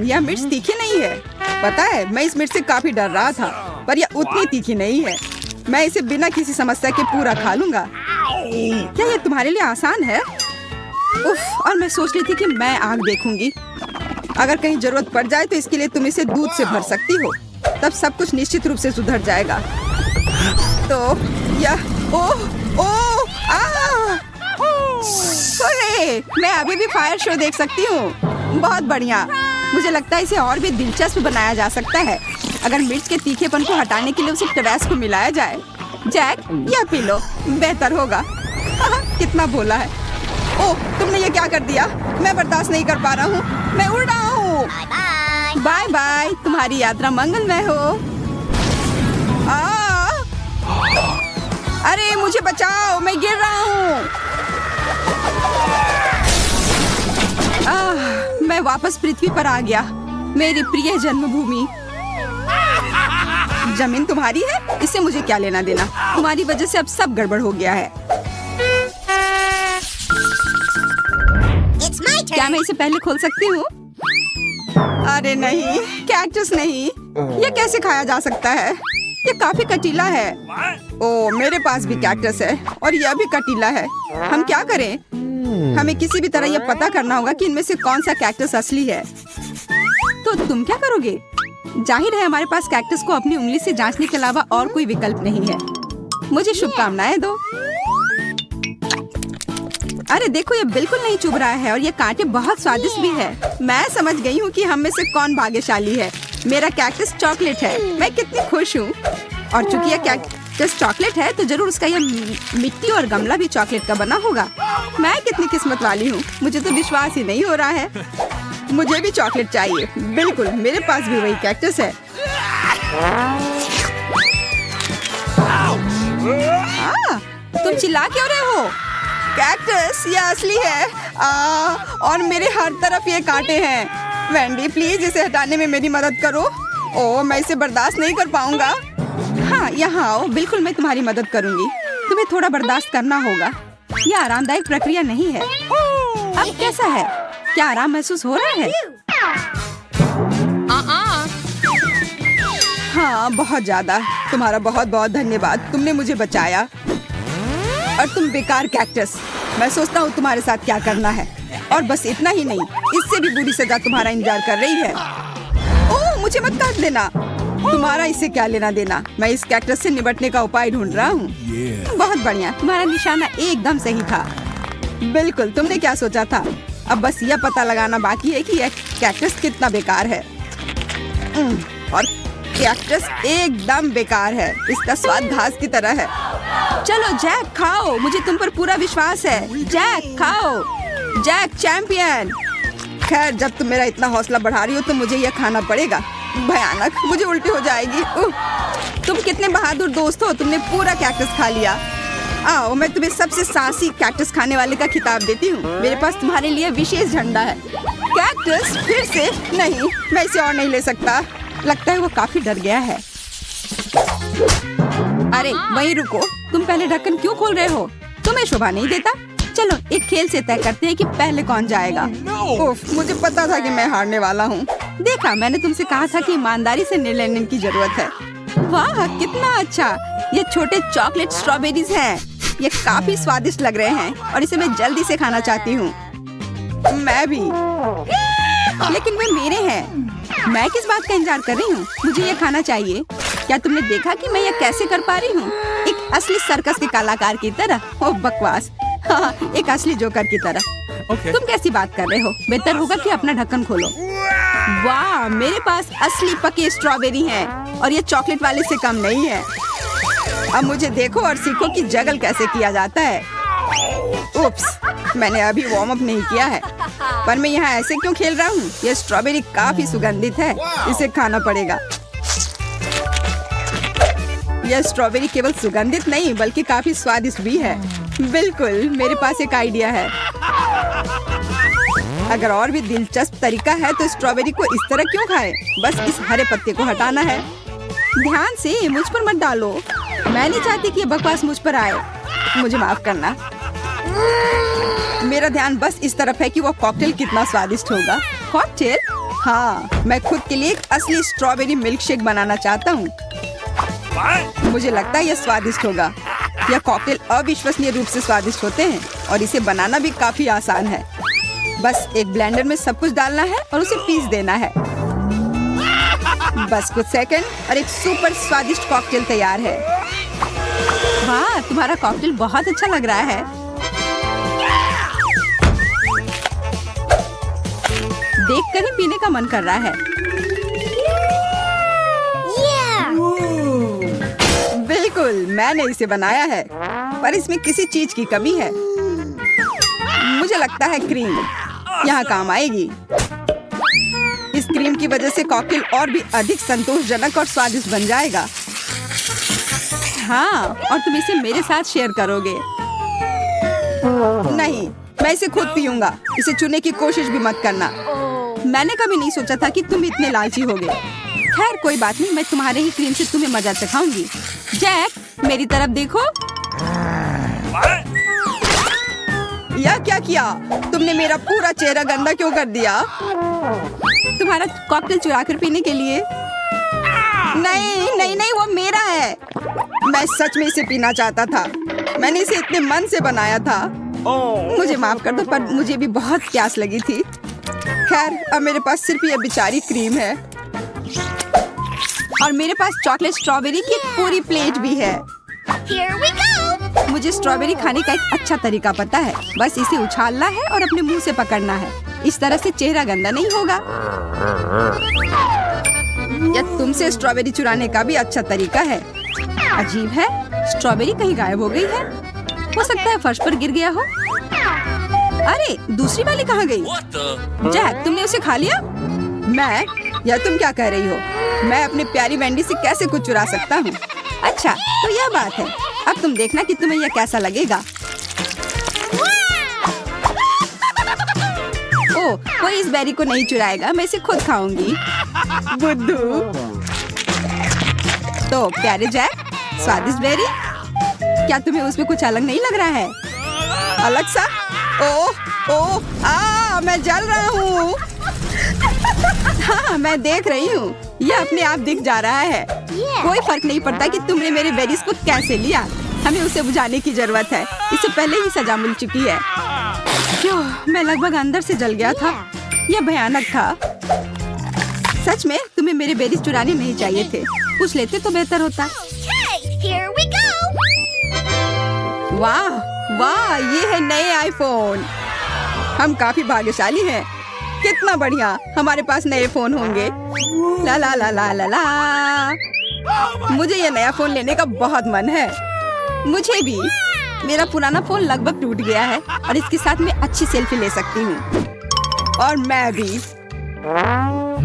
यह मिर्च तीखी नहीं है। पता है, मैं इस मिर्च से काफी डर रहा था, पर यह उतनी तीखी नहीं है। मैं इसे बिना किसी समस्या के पूरा खा लूंगा। क्या ये तुम्हारे लिए आसान है? उफ, और मैं सोच रही थी कि मैं आग देखूंगी। अगर कहीं जरूरत पड़ जाए तो इसके लिए तुम इसे दूध से भर सकती हो, तब सब कुछ निश्चित रूप से सुधर जाएगा। तो यह मैं अभी भी फायर शो देख सकती हूँ। बहुत बढ़िया। मुझे लगता है इसे और भी दिलचस्प बनाया जा सकता है अगर मिर्च के तीखेपन को हटाने के लिए उसे टबैस्को मिलाया जाए। जैक, यह पी लो, बेहतर होगा। कितना भोला है। ओह, तुमने ये क्या कर दिया? मैं बर्दाश्त नहीं कर पा रहा हूँ। मैं उड़ रहा हूँ। बाय बाय, तुम्हारी यात्रा मंगलमय हो। अरे मुझे बचाओ, मैं गिर रहा हूँ। मैं वापस पृथ्वी पर आ गया, मेरी प्रिय जन्मभूमि। जमीन तुम्हारी है, इससे मुझे क्या लेना देना। तुम्हारी वजह से अब सब गड़बड़ हो गया है। क्या मैं इसे पहले खोल सकती हूँ? अरे नहीं, कैक्टस नहीं। ये कैसे खाया जा सकता है? ये काफी कटीला है। ओ, मेरे पास भी कैक्टस है और यह भी कटीला है। हम क्या करें? हमें किसी भी तरह यह पता करना होगा कि इनमें से कौन सा कैक्टस असली है। तो तुम क्या करोगे? जाहिर है हमारे पास कैक्टस को अपनी उंगली से जांचने के अलावा और कोई विकल्प नहीं है। मुझे शुभकामनाएं दो। अरे देखो, ये बिल्कुल नहीं चुभ रहा है और ये कांटे बहुत स्वादिष्ट भी है। मैं समझ गई हूँ कि हम में से कौन भाग्यशाली है। मेरा कैक्टस चॉकलेट है। मैं कितनी खुश हूँ। और चूंकि यह कैक्टस चॉकलेट है तो जरूर उसका यह मिट्टी और गमला भी चॉकलेट का बना होगा। मैं कितनी किस्मत वाली हूँ। मुझे तो विश्वास ही नहीं हो रहा है। मुझे भी चॉकलेट चाहिए। बिल्कुल, मेरे पास भी वही कैक्टस है। तुम चिल्ला क्यों रहे हो? कैक्टस ये असली है। और मेरे हर तरफ ये कांटे हैं। वेंडी, प्लीज इसे हटाने में मेरी मदद करो। ओह, मैं इसे बर्दाश्त नहीं कर पाऊंगा। हाँ, यहाँ आओ, बिल्कुल मैं तुम्हारी मदद करूंगी। तुम्हें थोड़ा बर्दाश्त करना होगा। यह आरामदायक प्रक्रिया नहीं है। अब कैसा है? क्या आराम महसूस हो रहा है? हाँ, बहुत ज्यादा। तुम्हारा बहुत बहुत धन्यवाद, तुमने मुझे बचाया। और तुम बेकार कैक्टस, मैं सोचता हूँ तुम्हारे साथ क्या करना है। और बस इतना ही नहीं, इससे भी बुरी सजा तुम्हारा इंतजार कर रही है। ओह, मुझे मत काट देना। तुम्हारा इससे क्या लेना देना। मैं इस कैक्टस से निपटने का उपाय ढूंढ रहा हूँ। बहुत बढ़िया, तुम्हारा निशाना एकदम सही था। बिल्कुल, तुमने क्या सोचा था? अब बस यह पता लगाना बाकी है कि यह कैक्टस कितना बेकार है। और कैक्टस एकदम बेकार है। इसका स्वाद घास की तरह है। चलो जैक, खाओ, मुझे तुम पर पूरा विश्वास है। जैक, खाओ। Jack champion. खैर, जब तुम मेरा इतना हौसला बढ़ा रही हो तो मुझे यह खाना पड़ेगा। भयानक, मुझे उल्टी हो जाएगी। तुम कितने बहादुर दोस्त हो, तुमने पूरा कैक्टस खा लिया। आओ, मैं तुम्हें सबसे साहसी कैक्टस खाने वाले का खिताब देती हूँ। मेरे पास तुम्हारे लिए विशेष झंडा है। कैक्टस फिर से नहीं, मैं इसे और नहीं ले सकता। लगता है वो काफी डर गया है। अरे वहीं रुको, तुम पहले ढक्कन क्यों खोल रहे हो? तुम्हें शोभा नहीं देता? चलो एक खेल से तय करते हैं कि पहले कौन जाएगा। उफ, मुझे पता था कि मैं हारने वाला हूँ। देखा, मैंने तुमसे कहा था कि ईमानदारी से निर्णय लेने की जरूरत है। वाह, कितना अच्छा। ये छोटे चॉकलेट स्ट्रॉबेरीज हैं। ये काफी स्वादिष्ट लग रहे हैं और इसे मैं जल्दी से खाना चाहती हूँ। मैं भी। लेकिन वे मेरे हैं। मैं किस बात का इंतजार कर रही हूँ? मुझे ये खाना चाहिए। क्या तुमने देखा कि मैं ये कैसे कर पा रही हूँ? एक असली सर्कस के कलाकार की तरह। ओह बकवास। हाँ, एक असली जोकर की तरह। तुम कैसी बात कर रहे हो? बेहतर होगा कि अपना ढक्कन खोलो। वाह, मेरे पास असली पके स्ट्रॉबेरी हैं और ये चॉकलेट वाले से कम नहीं है। अब मुझे देखो और सीखो कि जगल कैसे किया जाता है। उप्स, मैंने अभी वार्म अप नहीं किया है। पर मैं यहाँ ऐसे क्यों खेल रहा हूँ? ये स्ट्रॉबेरी काफी सुगंधित है, इसे खाना पड़ेगा। यह स्ट्रॉबेरी केवल सुगंधित नहीं बल्कि काफी स्वादिष्ट भी है। बिल्कुल, मेरे पास एक आइडिया है। अगर और भी दिलचस्प तरीका है तो स्ट्रॉबेरी को इस तरह क्यों खाएं? बस इस हरे पत्ते को हटाना है। ध्यान से, मुझ पर मत डालो। मैं नहीं चाहती कि ये बकवास मुझ पर आए। मुझे माफ करना। मेरा ध्यान बस इस तरफ है कि वो कॉकटेल कितना स्वादिष्ट होगा। कॉकटेल? हाँ, मैं खुद के लिए एक असली स्ट्रॉबेरी मिल्क शेक बनाना चाहता हूँ। मुझे लगता है यह स्वादिष्ट होगा। यह कॉकटेल अविश्वसनीय रूप से स्वादिष्ट होते हैं और इसे बनाना भी काफी आसान है। बस एक ब्लेंडर में सब कुछ डालना है और उसे पीस देना है। बस कुछ सेकंड और एक सुपर स्वादिष्ट कॉकटेल तैयार है। वाह, तुम्हारा कॉकटेल बहुत अच्छा लग रहा है। देखकर ही पीने का मन कर रहा है। Yeah! बिल्कुल, मैंने इसे बनाया है, पर इसमें किसी चीज की कमी है। मुझे लगता है क्रीम यहाँ काम आएगी। इस क्रीम की वजह से कॉकटेल और भी अधिक संतोषजनक और स्वादिष्ट बन जाएगा। हाँ, और तुम इसे मेरे साथ शेयर करोगे। नहीं, मैं इसे खुद पीऊंगा। इसे चुनने की कोशिश भी मत करना। मैंने कभी नहीं सोचा था कि तुम इतने लालची होगे। खैर कोई बात नहीं, मैं तुम्हारे ही क्रीम से तुम्हें मजा चखाऊंगी। जैक, मेरी तरफ देखो। यह क्या किया? तुमने मेरा पूरा चेहरा गंदा क्यों कर दिया? तुम्हारा कॉकटेल चुरा कर पीने के लिए? नहीं नहीं नहीं, वो मेरा है। मैं सच में इसे पीना चाहता था। मैंने इसे इतने मन से बनाया था। मुझे माफ कर दो, पर मुझे भी बहुत प्यास लगी थी। खैर, अब मेरे पास सिर्फ यह बेचारी क्रीम है और मेरे पास चॉकलेट स्ट्रॉबेरी की एक पूरी प्लेट भी है। Here we go! मुझे स्ट्रॉबेरी खाने का एक अच्छा तरीका पता है। बस इसे उछालना है और अपने मुंह से पकड़ना है। इस तरह से चेहरा गंदा नहीं होगा। यह तुमसे स्ट्रॉबेरी चुराने का भी अच्छा तरीका है। अजीब है, स्ट्रॉबेरी कहीं गायब हो गई है। हो सकता है फर्श पर गिर गया हो। अरे, दूसरी वाली कहाँ गई? जैक, तुमने उसे खा लिया? मैं? या तुम क्या कह रही हो? मैं अपनी प्यारी वेंडी से कैसे कुछ चुरा सकता हूँ? अच्छा, तो यह बात है। अब तुम देखना कि तुम्हें यह कैसा लगेगा। ओह, कोई इस बेरी को नहीं चुराएगा। मैं इसे खुद खाऊंगी। बुद्धू। तो प्यारे जैक, स्वादिष्ट बेरी, क्या तुम्हें उसमें कुछ अलग नहीं लग रहा है? अलग सा? ओह ओह, मैं जल रहा हूँ। हाँ, मैं देख रही हूँ। यह अपने आप दिख जा रहा है। कोई फर्क नहीं पड़ता कि तुमने मेरे बेरीज को कैसे लिया। हमें उसे बुझाने की जरूरत है। इसे पहले ही सजा मिल चुकी है। क्यों, मैं लगभग अंदर से जल गया था। यह भयानक था। सच में तुम्हें मेरे बेरीज चुराने नहीं चाहिए थे। पूछ लेते तो बेहतर होता। Okay, here we go! वाह वाह, ये है नए आईफोन। हम काफी भाग्यशाली हैं। कितना बढ़िया, हमारे पास नए फोन होंगे। ला ला ला ला ला ला। मुझे ये नया फोन लेने का बहुत मन है। मुझे भी। मेरा पुराना फोन लगभग टूट गया है और इसके साथ मैं अच्छी सेल्फी ले सकती हूँ। और मैं भी।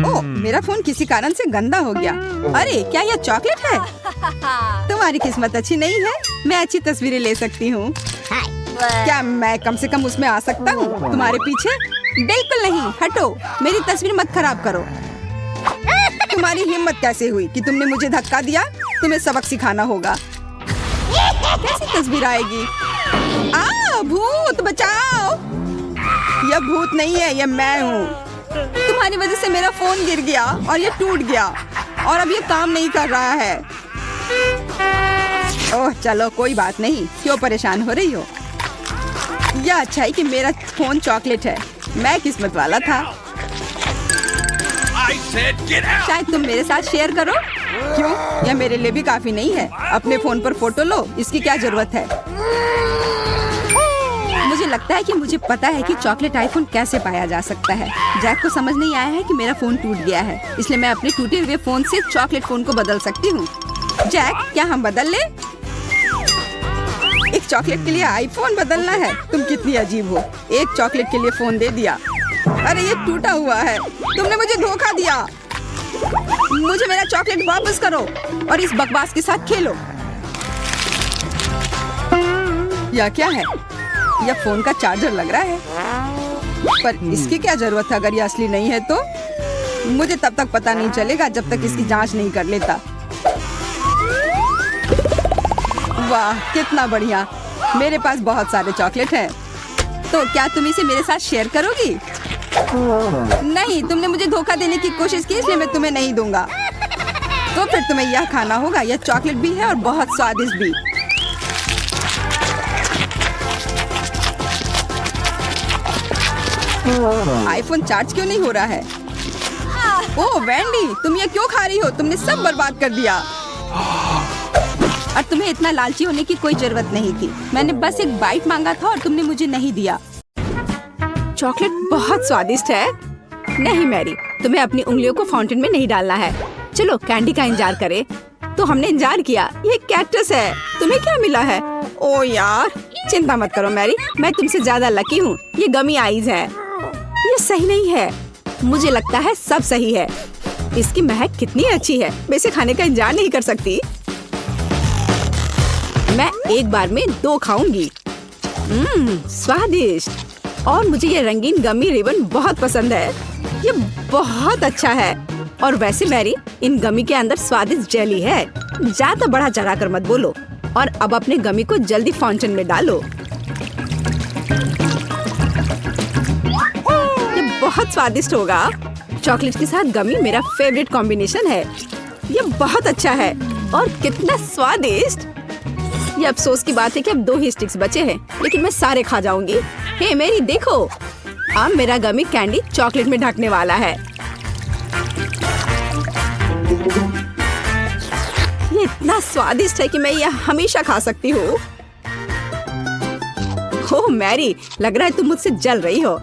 ओह, मेरा फोन किसी कारण से गंदा हो गया। अरे, क्या यह चॉकलेट है? तुम्हारी किस्मत अच्छी नहीं है। मैं अच्छी तस्वीरें ले सकती हूँ। क्या मैं कम से कम उसमें आ सकता हूँ तुम्हारे पीछे? बिल्कुल नहीं, हटो। मेरी तस्वीर मत खराब करो। तुम्हारी हिम्मत कैसे हुई कि तुमने मुझे धक्का दिया? तुम्हें सबक सिखाना होगा। कैसी तस्वीर आएगी? भूत बचाओ! यह भूत नहीं है, यह मैं हूँ। तुम्हारी वजह से मेरा फोन गिर गया और ये टूट गया और अब ये काम नहीं कर रहा है। ओह, चलो कोई बात नहीं। क्यों परेशान हो रही हो? यह अच्छा है कि मेरा फोन चॉकलेट है। मैं किस्मत वाला था। I said get out! शायद तुम मेरे साथ शेयर करो। क्यों? यह मेरे लिए भी काफी नहीं है। अपने फोन पर फोटो लो, इसकी क्या जरूरत है? मुझे लगता है कि मुझे पता है कि चॉकलेट आईफोन कैसे पाया जा सकता है। जैक को समझ नहीं आया है कि मेरा फोन टूट गया है, इसलिए मैं अपने टूटे हुए फोन से चॉकलेट फोन को बदल सकती हूँ। जैक, क्या हम बदल ले? एक चॉकलेट के लिए आईफोन बदलना है? तुम कितनी अजीब हो। एक चॉकलेट के लिए फोन दे दिया। अरे, ये टूटा हुआ है। तुमने मुझे धोखा दिया। मुझे मेरा चॉकलेट वापस करो और इस बकवास के साथ खेलो। यह क्या है? यह फोन का चार्जर लग रहा है, पर इसकी क्या जरूरत है अगर यह असली नहीं है तो? मुझे तब तक पता नहीं चलेगा जब तक इसकी जांच नहीं कर लेता। वाह, कितना बढ़िया। मेरे पास बहुत सारे चॉकलेट हैं। तो क्या तुम इसे मेरे साथ शेयर करोगी? नहीं, तुमने मुझे धोखा देने की कोशिश की, इसलिए मैं तुम्हें नहीं दूंगा। तो फिर तुम्हें यह खाना होगा। यह चॉकलेट भी है और बहुत स्वादिष्ट भी। आईफोन चार्ज क्यों नहीं हो रहा है? ओह वेंडी, तुम ये क्यों खा रही हो? तुमने सब बर्बाद कर दिया। और तुम्हें इतना लालची होने की कोई जरूरत नहीं थी। मैंने बस एक बाइट मांगा था और तुमने मुझे नहीं दिया। चॉकलेट बहुत स्वादिष्ट है। नहीं मैरी, तुम्हें अपनी उंगलियों को फाउंटेन में नहीं डालना है। चलो कैंडी का इंतजार करें। तो हमने इंतजार किया। ये कैक्टस है। तुम्हें क्या मिला है? ओ यार, चिंता मत करो मैरी, मैं तुमसे ज्यादा लकी हूँ। ये गमी आइज है। ये सही नहीं है। मुझे लगता है सब सही है। इसकी महक कितनी अच्छी है। मैं इसे खाने का इंतजार नहीं कर सकती। मैं एक बार में 2 खाऊंगी। स्वादिष्ट। और मुझे ये रंगीन गमी रिबन बहुत पसंद है। ये बहुत अच्छा है। और वैसे मैरी, इन गमी के अंदर स्वादिष्ट जेली है। ज्यादा बढ़ा चढ़ा कर मत बोलो। और अब अपने गमी को जल्दी फाउंटेन में डालो। ये बहुत स्वादिष्ट होगा। चॉकलेट के साथ गमी मेरा फेवरेट कॉम्बिनेशन है। ये बहुत अच्छा है। और कितना स्वादिष्ट। ये अफसोस की बात है कि अब 2 ही स्टिक्स बचे हैं, लेकिन मैं सारे खा जाऊंगी। हे मेरी देखो, अब मेरा गमी कैंडी चॉकलेट में ढकने वाला है। ये इतना स्वादिष्ट है कि मैं यह हमेशा खा सकती हूँ। ओह मैरी, लग रहा है तुम मुझसे जल रही हो।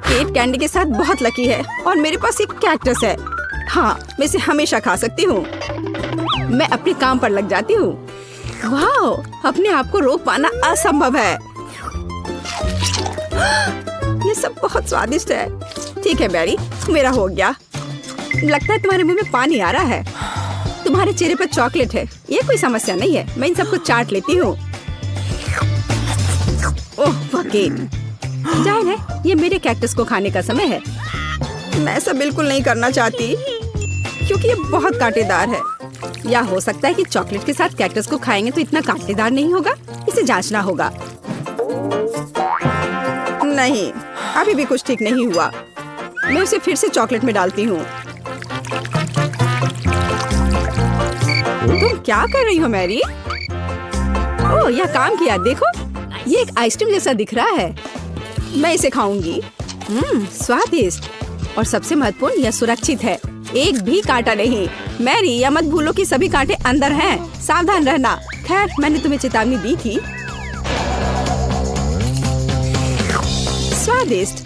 केट कैंडी के साथ बहुत लकी है और मेरे पास एक कैक्टस है। हाँ, मैं इसे हमेशा खा सकती हूँ। मैं अपने काम पर लग जाती हूँ। वाह, अपने आप को रोक पाना असंभव है। ये सब बहुत स्वादिष्ट है। ठीक है मैरी, मेरा हो गया। लगता है तुम्हारे मुंह में पानी आ रहा है। तुम्हारे चेहरे पर चॉकलेट है, ये कोई समस्या नहीं है। मैं इन सबको चाट लेती हूँ। ओह वकील, जाहिर है ये मेरे कैक्टस को खाने का समय है। मैं ऐसा बिल्कुल नहीं करना चाहती क्योंकि ये बहुत कांटेदार है। या हो सकता है कि चॉकलेट के साथ कैक्टस को खाएंगे तो इतना कांटेदार नहीं होगा। इसे जांचना होगा। नहीं, अभी भी कुछ ठीक नहीं हुआ। मैं उसे फिर से चॉकलेट में डालती हूँ। तुम क्या कर रही हो मैरी? ओह, यह काम किया। देखो, ये एक आइसक्रीम जैसा दिख रहा है। मैं इसे खाऊंगी। स्वादिष्ट। और सबसे महत्वपूर्ण, यह सुरक्षित है। एक भी कांटा नहीं। मैरी, यह मत भूलो कि सभी कांटे अंदर हैं। सावधान रहना। खैर, मैंने तुम्हें चेतावनी दी थी। स्वादिष्ट।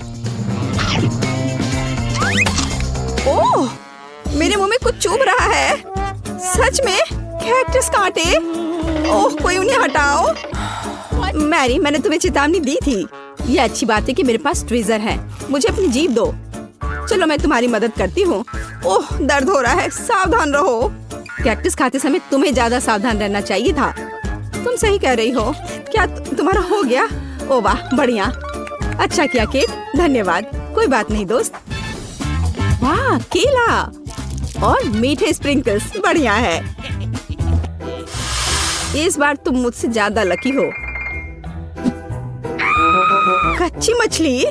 ओह, मेरे मुंह में कुछ चुभ रहा है। सच में कैक्टस कांटे। ओह, कोई उन्हें हटाओ। मैरी, मैंने तुम्हें चेतावनी दी थी। ये अच्छी बात है कि मेरे पास ट्विज़र है। मुझे अपनी जीभ दो। चलो, मैं तुम्हारी मदद करती हूँ। ओह, दर्द हो रहा है। सावधान रहो। कैक्टस खाते समय तुम्हें ज्यादा सावधान रहना चाहिए था। तुम सही कह रही हो। क्या तुम्हारा हो गया? ओह वाह, बढ़िया। अच्छा किया केट, धन्यवाद। कोई बात नहीं दोस्त। वाह, केला और मीठे स्प्रिंकल्स, बढ़िया है। इस बार तुम मुझसे ज्यादा लकी हो। कच्ची मछली?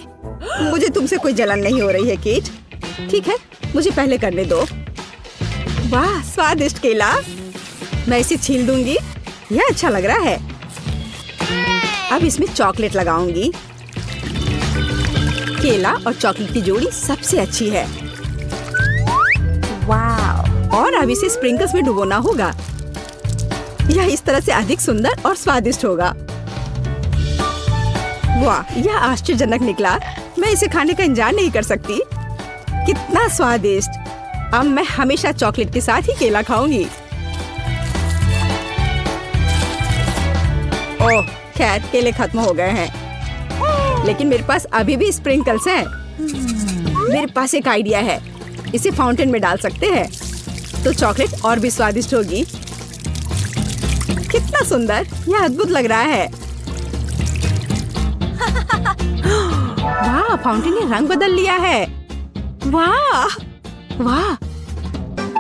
मुझे तुमसे कोई जलन नहीं हो रही है केट। ठीक है, मुझे पहले करने दो। वाह, स्वादिष्ट केला। मैं इसे छील दूंगी। यह अच्छा लग रहा है। अब इसमें चॉकलेट लगाऊंगी। केला और चॉकलेट की जोड़ी सबसे अच्छी है। वाह। और अब इसे स्प्रिंकल्स में डुबोना होगा। यह इस तरह से अधिक सुंदर और स्वादिष्ट होगा। वाह, यह आश्चर्यजनक निकला। मैं इसे खाने का इंतजार नहीं कर सकती। कितना स्वादिष्ट। अब मैं हमेशा चॉकलेट के साथ ही केला खाऊंगी। ओह, खैर केले खत्म हो गए हैं, लेकिन मेरे पास अभी भी स्प्रिंकल्स हैं। मेरे पास एक आइडिया है। इसे फाउंटेन में डाल सकते हैं तो चॉकलेट और भी स्वादिष्ट होगी। कितना सुंदर, यह अद्भुत लग रहा है। वाह, फाउंटेन ने रंग बदल लिया है। वाह वाह।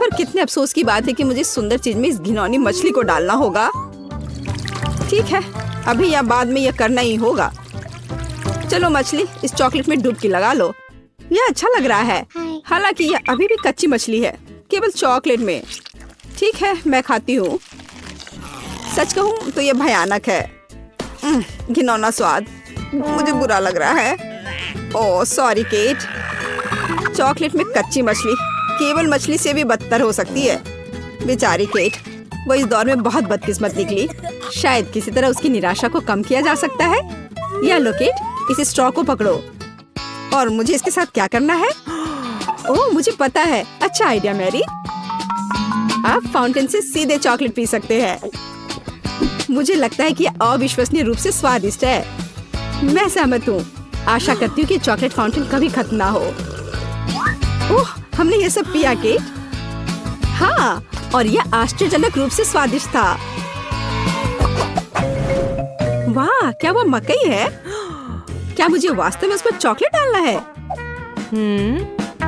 पर कितने अफसोस की बात है कि मुझे सुंदर चीज में इस घिनौनी मछली को डालना होगा। ठीक है, अभी या बाद में यह करना ही होगा। चलो मछली, इस चॉकलेट में डुबकी लगा लो। यह अच्छा लग रहा है। हालांकि यह अभी भी कच्ची मछली है, केवल चॉकलेट में। ठीक है, मैं खाती हूँ। सच कहूँ तो यह भयानक है। घिनौना स्वाद, मुझे बुरा लग रहा है। Oh sorry cat. चॉकलेट में कच्ची मछली केवल मछली से भी बदतर हो सकती है। बेचारी केट, वो इस दौर में बहुत बदकिस्मत निकली। शायद किसी तरह उसकी निराशा को कम किया जा सकता है। या लो केट, इस स्ट्रॉ को पकड़ो। और मुझे इसके साथ क्या करना है? ओह मुझे पता है। अच्छा आइडिया मैरी। आप फाउंटेन से सीधे चॉकलेट पी सकते हैं। मुझे लगता है कि यह अविश्वसनीय रूप से स्वादिष्ट है। मैं सहमत हूँ। आशा करती हूँ कि चॉकलेट फाउंटेन कभी खत्म ना हो। ओह हमने ये सब पिया केट। हाँ, और यह आश्चर्यजनक रूप से स्वादिष्ट था। वाह, क्या वो मकई है? क्या मुझे वास्तव में उस पर चॉकलेट डालना है?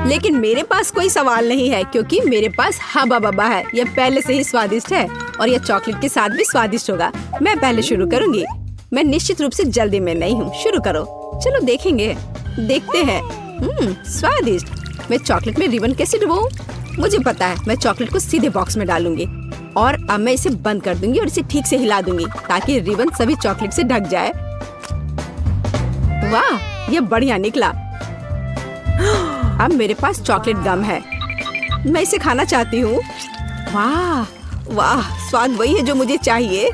लेकिन मेरे पास कोई सवाल नहीं है क्योंकि मेरे पास हबा बबा है। यह पहले से ही स्वादिष्ट है और यह चॉकलेट के साथ भी स्वादिष्ट होगा। मैं पहले शुरू करूंगी। मैं निश्चित रूप से जल्दी में नहीं हूँ। शुरू करो। चलो देखेंगे। देखते हैं। स्वादिष्ट। मैं चॉकलेट में रिबन कैसे डुबाऊं? मुझे पता है। मैं चॉकलेट को सीधे बॉक्स में डालूंगी और अब मैं इसे बंद कर दूंगी और इसे ठीक से हिला दूंगी ताकि रिबन सभी चॉकलेट से ढक जाए। वाह, यह बढ़िया निकला। अब मेरे पास चॉकलेट गम है। मैं इसे खाना चाहती हूँ। वाह वाह, स्वाद वही है जो मुझे चाहिए।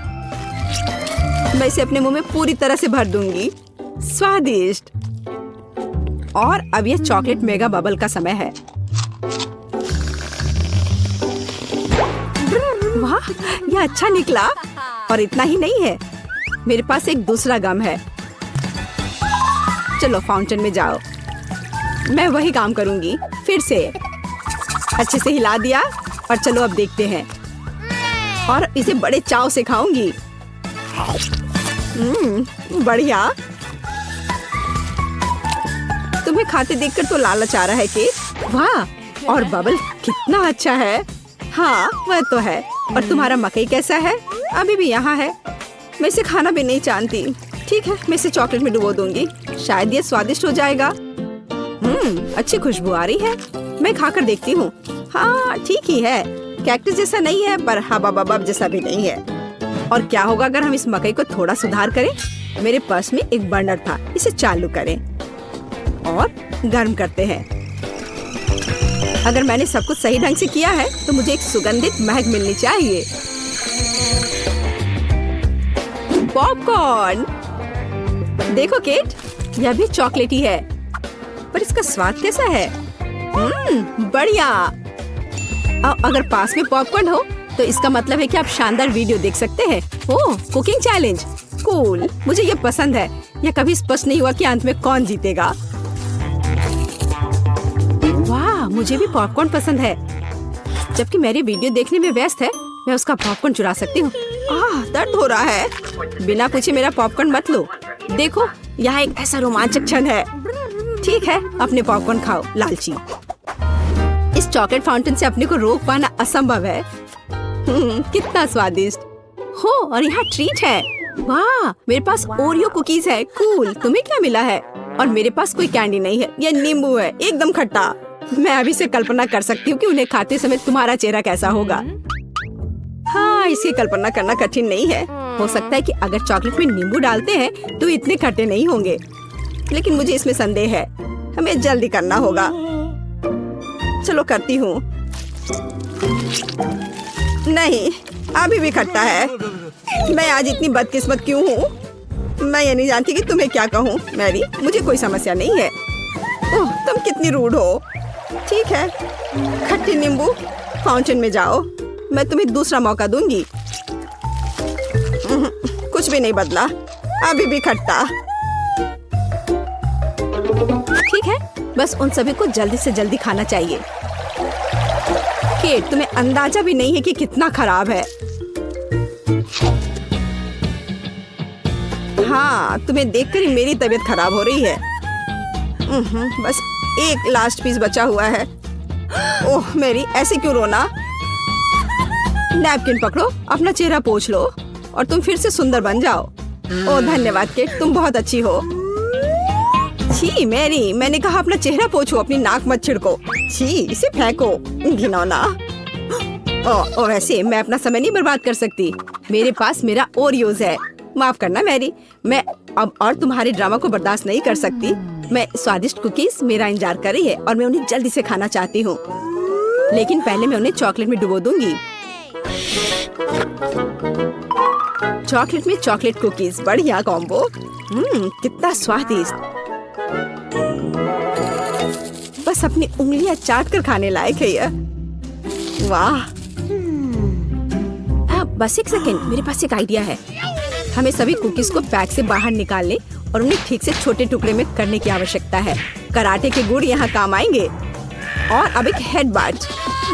मैं इसे अपने मुंह में पूरी तरह से भर दूंगी। स्वादिष्ट। और अब यह चॉकलेट मेगा बबल का समय है। वाह, यह अच्छा निकला। और इतना ही नहीं है, मेरे पास एक दूसरा गम है। चलो फाउंटेन में जाओ। मैं वही काम करूंगी। फिर से अच्छे से हिला दिया और चलो अब देखते हैं। और इसे बड़े चाव से खाऊंगी। बढ़िया। तुम्हें खाते देखकर तो लालच आ रहा है कि वाह, और बबल कितना अच्छा है। हाँ वह तो है। और तुम्हारा मकई कैसा है? अभी भी यहाँ है। मैं इसे खाना भी नहीं जानती। ठीक है, मैं इसे चॉकलेट में डुबो दूंगी। शायद ये स्वादिष्ट हो जाएगा। अच्छी खुशबू आ रही है। मैं खाकर देखती हूँ। हाँ ठीक ही है। कैक्टस जैसा नहीं है पर हबा बबा जैसा भी नहीं है। और क्या होगा अगर हम इस मकई को थोड़ा सुधार करें? मेरे पास में एक बर्नर था। इसे चालू करें और गर्म करते हैं। अगर मैंने सब कुछ सही ढंग से किया है तो मुझे एक सुगंधित महक मिलनी चाहिए। पॉपकॉर्न। देखो केट, यह भी चॉकलेटी है पर इसका स्वाद कैसा है? बढ़िया। अगर पास में पॉपकॉर्न हो तो इसका मतलब है कि आप शानदार वीडियो देख सकते हैं। ओह, कुकिंग चैलेंज। कूल, मुझे ये पसंद है। यह कभी स्पष्ट नहीं हुआ कि अंत में कौन जीतेगा। वाह, मुझे भी पॉपकॉर्न पसंद है। जबकि मेरी वीडियो देखने में व्यस्त है, मैं उसका पॉपकॉर्न चुरा सकती हूँ। दर्द हो रहा है। बिना पूछे मेरा पॉपकॉर्न मत लो। देखो, यहाँ एक ऐसा रोमांचक क्षण है। ठीक है, अपने पॉपकॉर्न खाओ लालची। इस चॉकलेट फाउंटेन से अपने को रोक पाना असंभव है। कितना स्वादिष्ट हो। और यहाँ ट्रीट है। वाह, मेरे पास ओरियो कुकीज है। कूल। तुम्हें क्या मिला है? और मेरे पास कोई कैंडी नहीं है। यह नींबू है, एकदम खट्टा। मैं अभी से कल्पना कर सकती हूँ कि उन्हें खाते समय तुम्हारा चेहरा कैसा होगा। हाँ, इसकी कल्पना करना कठिन नहीं है। हो सकता है कि अगर चॉकलेट में नींबू डालते हैं तो इतने खट्टे नहीं होंगे, लेकिन मुझे इसमें संदेह है। हमें जल्दी करना होगा। चलो करती हूँ। नहीं, अभी भी खट्टा है। मैं आज इतनी बदकिस्मत क्यों हूँ? मैं ये नहीं जानती कि तुम्हें क्या कहूँ। मैरी, मुझे कोई समस्या नहीं है। ओह, तुम कितनी रूड हो। ठीक है, खट्टी नींबू, फाउंटेन में जाओ। मैं तुम्हें दूसरा मौका दूंगी। कुछ भी नहीं बदला, अभी भी खट्टा। ठीक है, बस उन सभी को जल्दी से जल्दी खाना चाहिए। केट, तुम्हें अंदाजा भी नहीं है कि कितना खराब है। हाँ, तुम्हें देखकर ही मेरी तबीयत खराब हो रही है। बस एक लास्ट पीस बचा हुआ है। ओह मेरी, ऐसे क्यों रोना? नैपकिन पकड़ो, अपना चेहरा पोंछ लो और तुम फिर से सुंदर बन जाओ। ओह धन्यवाद केट, तुम बहुत अच्छी हो। छी मैरी, मैंने कहा अपना चेहरा पोंछो, अपनी नाक मत छिड़को। छी, इसे फेंको, घिनौना। ओ वैसे मैं अपना समय नहीं बर्बाद कर सकती। मेरे पास मेरा ओरियोज है। माफ करना मैरी, मैं अब और तुम्हारे ड्रामा को बर्दाश्त नहीं कर सकती। मैं स्वादिष्ट कुकीज मेरा इंतजार कर रही है और मैं उन्हें जल्दी से खाना चाहती हूँ। लेकिन पहले मैं उन्हें चॉकलेट में डुबो दूंगी। चॉकलेट में चॉकलेट कुकीज, बढ़िया कॉम्बो। कितना स्वादिष्ट। बस अपनी उंगलियां चाट कर खाने लायक है यह। वाह। बस एक सेकेंड, मेरे पास एक आइडिया है। हमें सभी कुकीज को पैक से बाहर निकालने और उन्हें ठीक से छोटे टुकड़े में करने की आवश्यकता है। कराटे के गुण यहाँ काम आएंगे। और अब एक हेड बाट,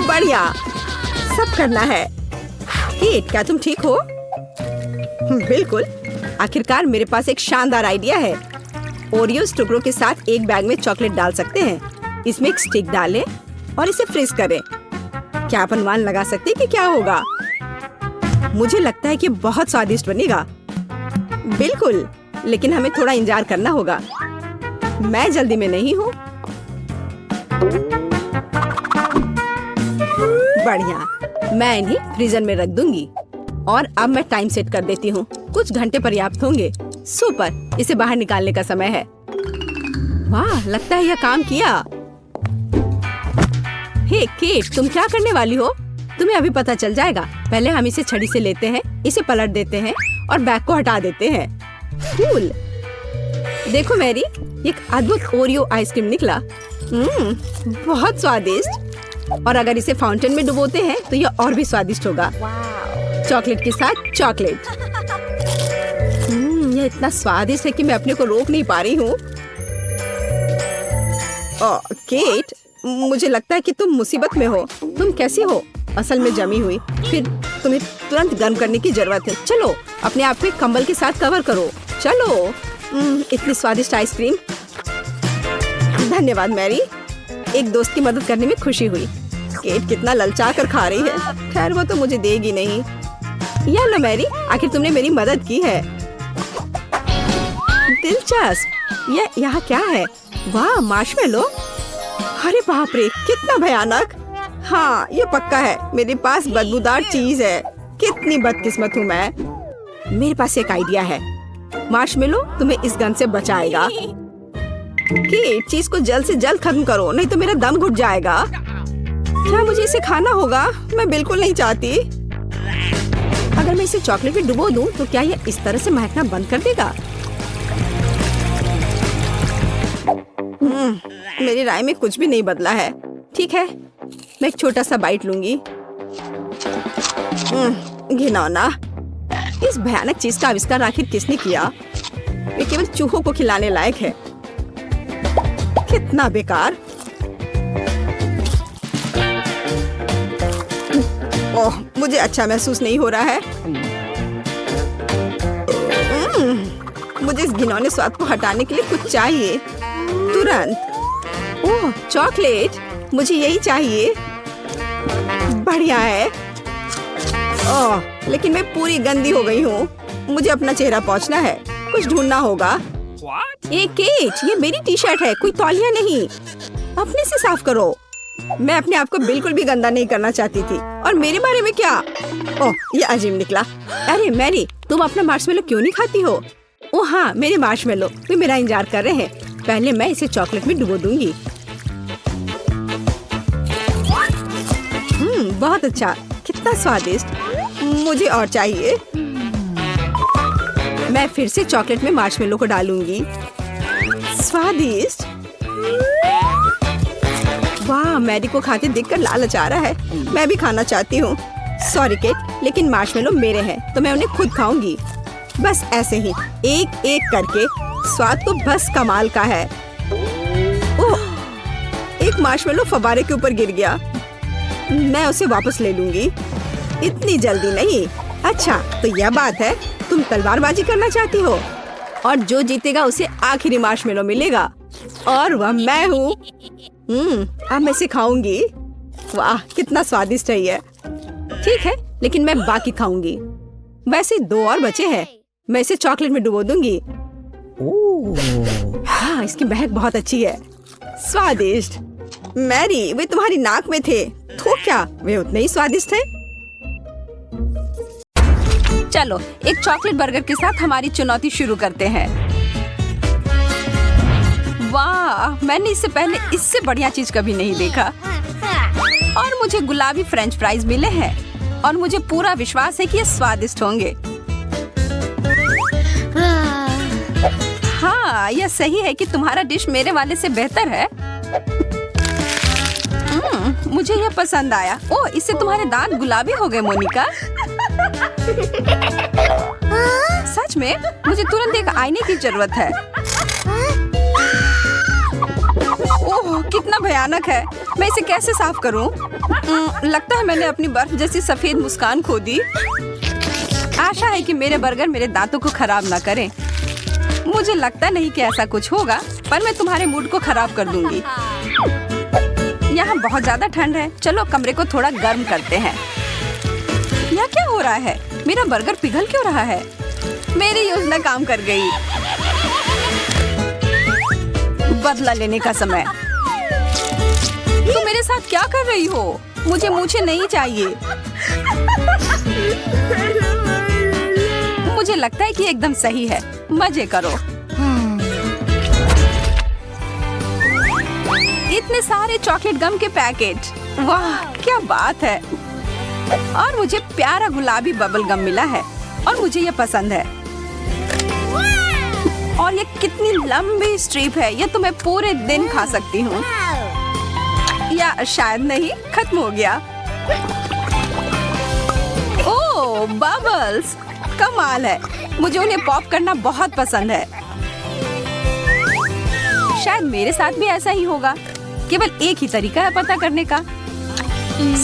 बढ़िया। सब करना है। केट, क्या तुम ठीक हो? बिल्कुल। आखिरकार मेरे पास एक शानदार आइडिया है। ओरियोस टुकड़ों के साथ एक बैग में चॉकलेट डाल सकते हैं। इसमें एक स्टिक डालें और इसे फ्रीज करें। क्या आप अनुमान लगा सकते हैं कि क्या होगा? मुझे लगता है कि बहुत स्वादिष्ट बनेगा। बिल्कुल, लेकिन हमें थोड़ा इंतजार करना होगा। मैं जल्दी में नहीं हूँ। बढ़िया, मैं इन्हें फ्रीजर में रख दूंगी। और अब मैं टाइम सेट कर देती हूँ। कुछ घंटे पर्याप्त होंगे। सुपर, इसे बाहर निकालने का समय है। वाह, लगता है यह काम किया। हे केट, तुम क्या करने वाली हो? तुम्हें अभी पता चल जाएगा। पहले हम इसे छड़ी से लेते हैं, इसे पलट देते हैं और बैग को हटा देते हैं। कूल। देखो मैरी, एक अद्भुत ओरियो आइसक्रीम निकला। बहुत स्वादिष्ट। और अगर इसे फाउंटेन में डुबोते हैं तो यह और भी स्वादिष्ट होगा। चॉकलेट के साथ चॉकलेट। यह इतना स्वादिष्ट है कि मैं अपने को रोक नहीं पा रही हूँ। केट, मुझे लगता है कि तुम मुसीबत में हो। तुम कैसी हो? असल में जमी हुई। फिर तुम्हें तुरंत गर्म करने की जरूरत है। चलो, अपने आप को कंबल के साथ कवर करो। चलो। इतनी स्वादिष्ट आइसक्रीम। धन्यवाद मैरी। एक दोस्त की मदद करने में खुशी हुई। केट कितना ललचा कर खा रही है। खैर, वो तो मुझे देगी नहीं। या लो मैरी, आखिर तुमने मेरी मदद की है। दिलचस्प। यह यहाँ क्या है? वाह, मार्शमेलो। अरे बाप रे, कितना भयानक। हाँ, ये पक्का है। मेरे पास बदबूदार चीज है। कितनी बदकिस्मत हूँ मैं। मेरे पास एक आइडिया है। मार्शमेलो तुम्हें इस गन से बचाएगा। केट, चीज को जल्द से जल्द खत्म करो, नहीं तो मेरा दम घुट जाएगा। क्या मुझे इसे खाना होगा? मैं बिल्कुल नहीं चाहती। अगर मैं इसे चॉकलेट में डुबो दूं, तो क्या यह इस तरह से महकना बंद कर देगा? मेरी राय में कुछ भी नहीं बदला है। ठीक है, मैं एक छोटा सा बाइट लूंगी। घिनौना। इस भयानक चीज का आविष्कार आखिर किसने किया? ये केवल चूहों को खिलाने लायक है। कितना बेकार। ओह, मुझे अच्छा महसूस नहीं हो रहा है। मुझे इस घिनौने स्वाद को हटाने के लिए कुछ चाहिए, तुरंत। ओह, चॉकलेट, मुझे यही चाहिए। बढ़िया है। ओह, लेकिन मैं पूरी गंदी हो गई हूँ। मुझे अपना चेहरा पोंछना है। कुछ ढूंढना होगा। ये केट, ये मेरी टी शर्ट है, कोई तौलिया नहीं। अपने से साफ करो। मैं अपने आप को बिल्कुल भी गंदा नहीं करना चाहती थी। और मेरे बारे में क्या? ओह, ये अजीब निकला। अरे मैरी, तुम अपना मार्शमेलो क्यों नहीं खाती हो? ओह हाँ, मेरे मार्शमेलो, वे मेरा इंतजार कर रहे हैं। पहले मैं इसे चॉकलेट में डुबो दूंगी। बहुत अच्छा, कितना स्वादिष्ट। मुझे और चाहिए। मैं फिर से चॉकलेट में मार्शमेलो को डालूंगी। स्वादिष्ट। वाह, मैरी को खाते देखकर लालच आ रहा है। मैं भी खाना चाहती हूँ। सॉरी केट, लेकिन मार्शमेलो मेरे हैं तो मैं उन्हें खुद खाऊंगी। बस ऐसे ही, एक एक करके। स्वाद तो बस कमाल का है। ओह, एक मार्शमेलो फव्वारे के ऊपर गिर गया। मैं उसे वापस ले लूंगी। इतनी जल्दी नहीं। अच्छा, तो यह बात है, तुम तलवारबाजी करना चाहती हो और जो जीतेगा उसे आखिरी मार्शमेलो मिलेगा और वह मैं हूँ। अब मैं इसे खाऊंगी। वाह, कितना स्वादिष्ट है ये। ठीक है, लेकिन मैं बाकी खाऊंगी। वैसे 2 और बचे हैं। मैं इसे चॉकलेट में डुबो दूंगी। हाँ, इसकी महक बहुत अच्छी है। स्वादिष्ट। मैरी, वे तुम्हारी नाक में थे। तो क्या वे उतने ही स्वादिष्ट थे? चलो, एक चॉकलेट बर्गर के साथ हमारी चुनौती शुरू करते हैं। वाह, मैंने इससे पहले इससे बढ़िया चीज कभी नहीं देखा। और मुझे गुलाबी फ्रेंच फ्राइज मिले हैं और मुझे पूरा विश्वास है कि ये स्वादिष्ट होंगे। हाँ, यह सही है कि तुम्हारा डिश मेरे वाले से बेहतर है। मुझे यह पसंद आया। ओह, इससे तुम्हारे दांत गुलाबी हो गए मोनिका। सच में मुझे तुरंत एक आईने की जरूरत है। ओह, कितना भयानक है। मैं इसे कैसे साफ करूं? लगता है मैंने अपनी बर्फ जैसी सफेद मुस्कान खो दी। आशा है कि मेरे बर्गर मेरे दांतों को खराब ना करें। मुझे लगता नहीं कि ऐसा कुछ होगा, पर मैं तुम्हारे मूड को खराब कर दूंगी। यहाँ बहुत ज्यादा ठंड है। चलो कमरे को थोड़ा गर्म करते हैं। यह क्या हो रहा है? मेरा बर्गर पिघल क्यों रहा है? मेरी योजना काम कर गई। बदला लेने का समय। तुम मेरे साथ क्या कर रही हो? मुझे मूछें नहीं चाहिए। मुझे लगता है कि एकदम सही है। मजे करो। इतने सारे चॉकलेट गम के पैकेट। वाह, क्या बात है। और मुझे प्यारा गुलाबी बबल गम मिला है और मुझे ये पसंद है। और ये कितनी लंबी स्ट्रिप है। ये तो मैं पूरे दिन खा सकती हूँ। या शायद नहीं, खत्म हो गया। ओह, बबल्स, कमाल है। मुझे उन्हें पॉप करना बहुत पसंद है। शायद मेरे साथ भी ऐसा ही होगा। केवल एक ही तरीका है पता करने का।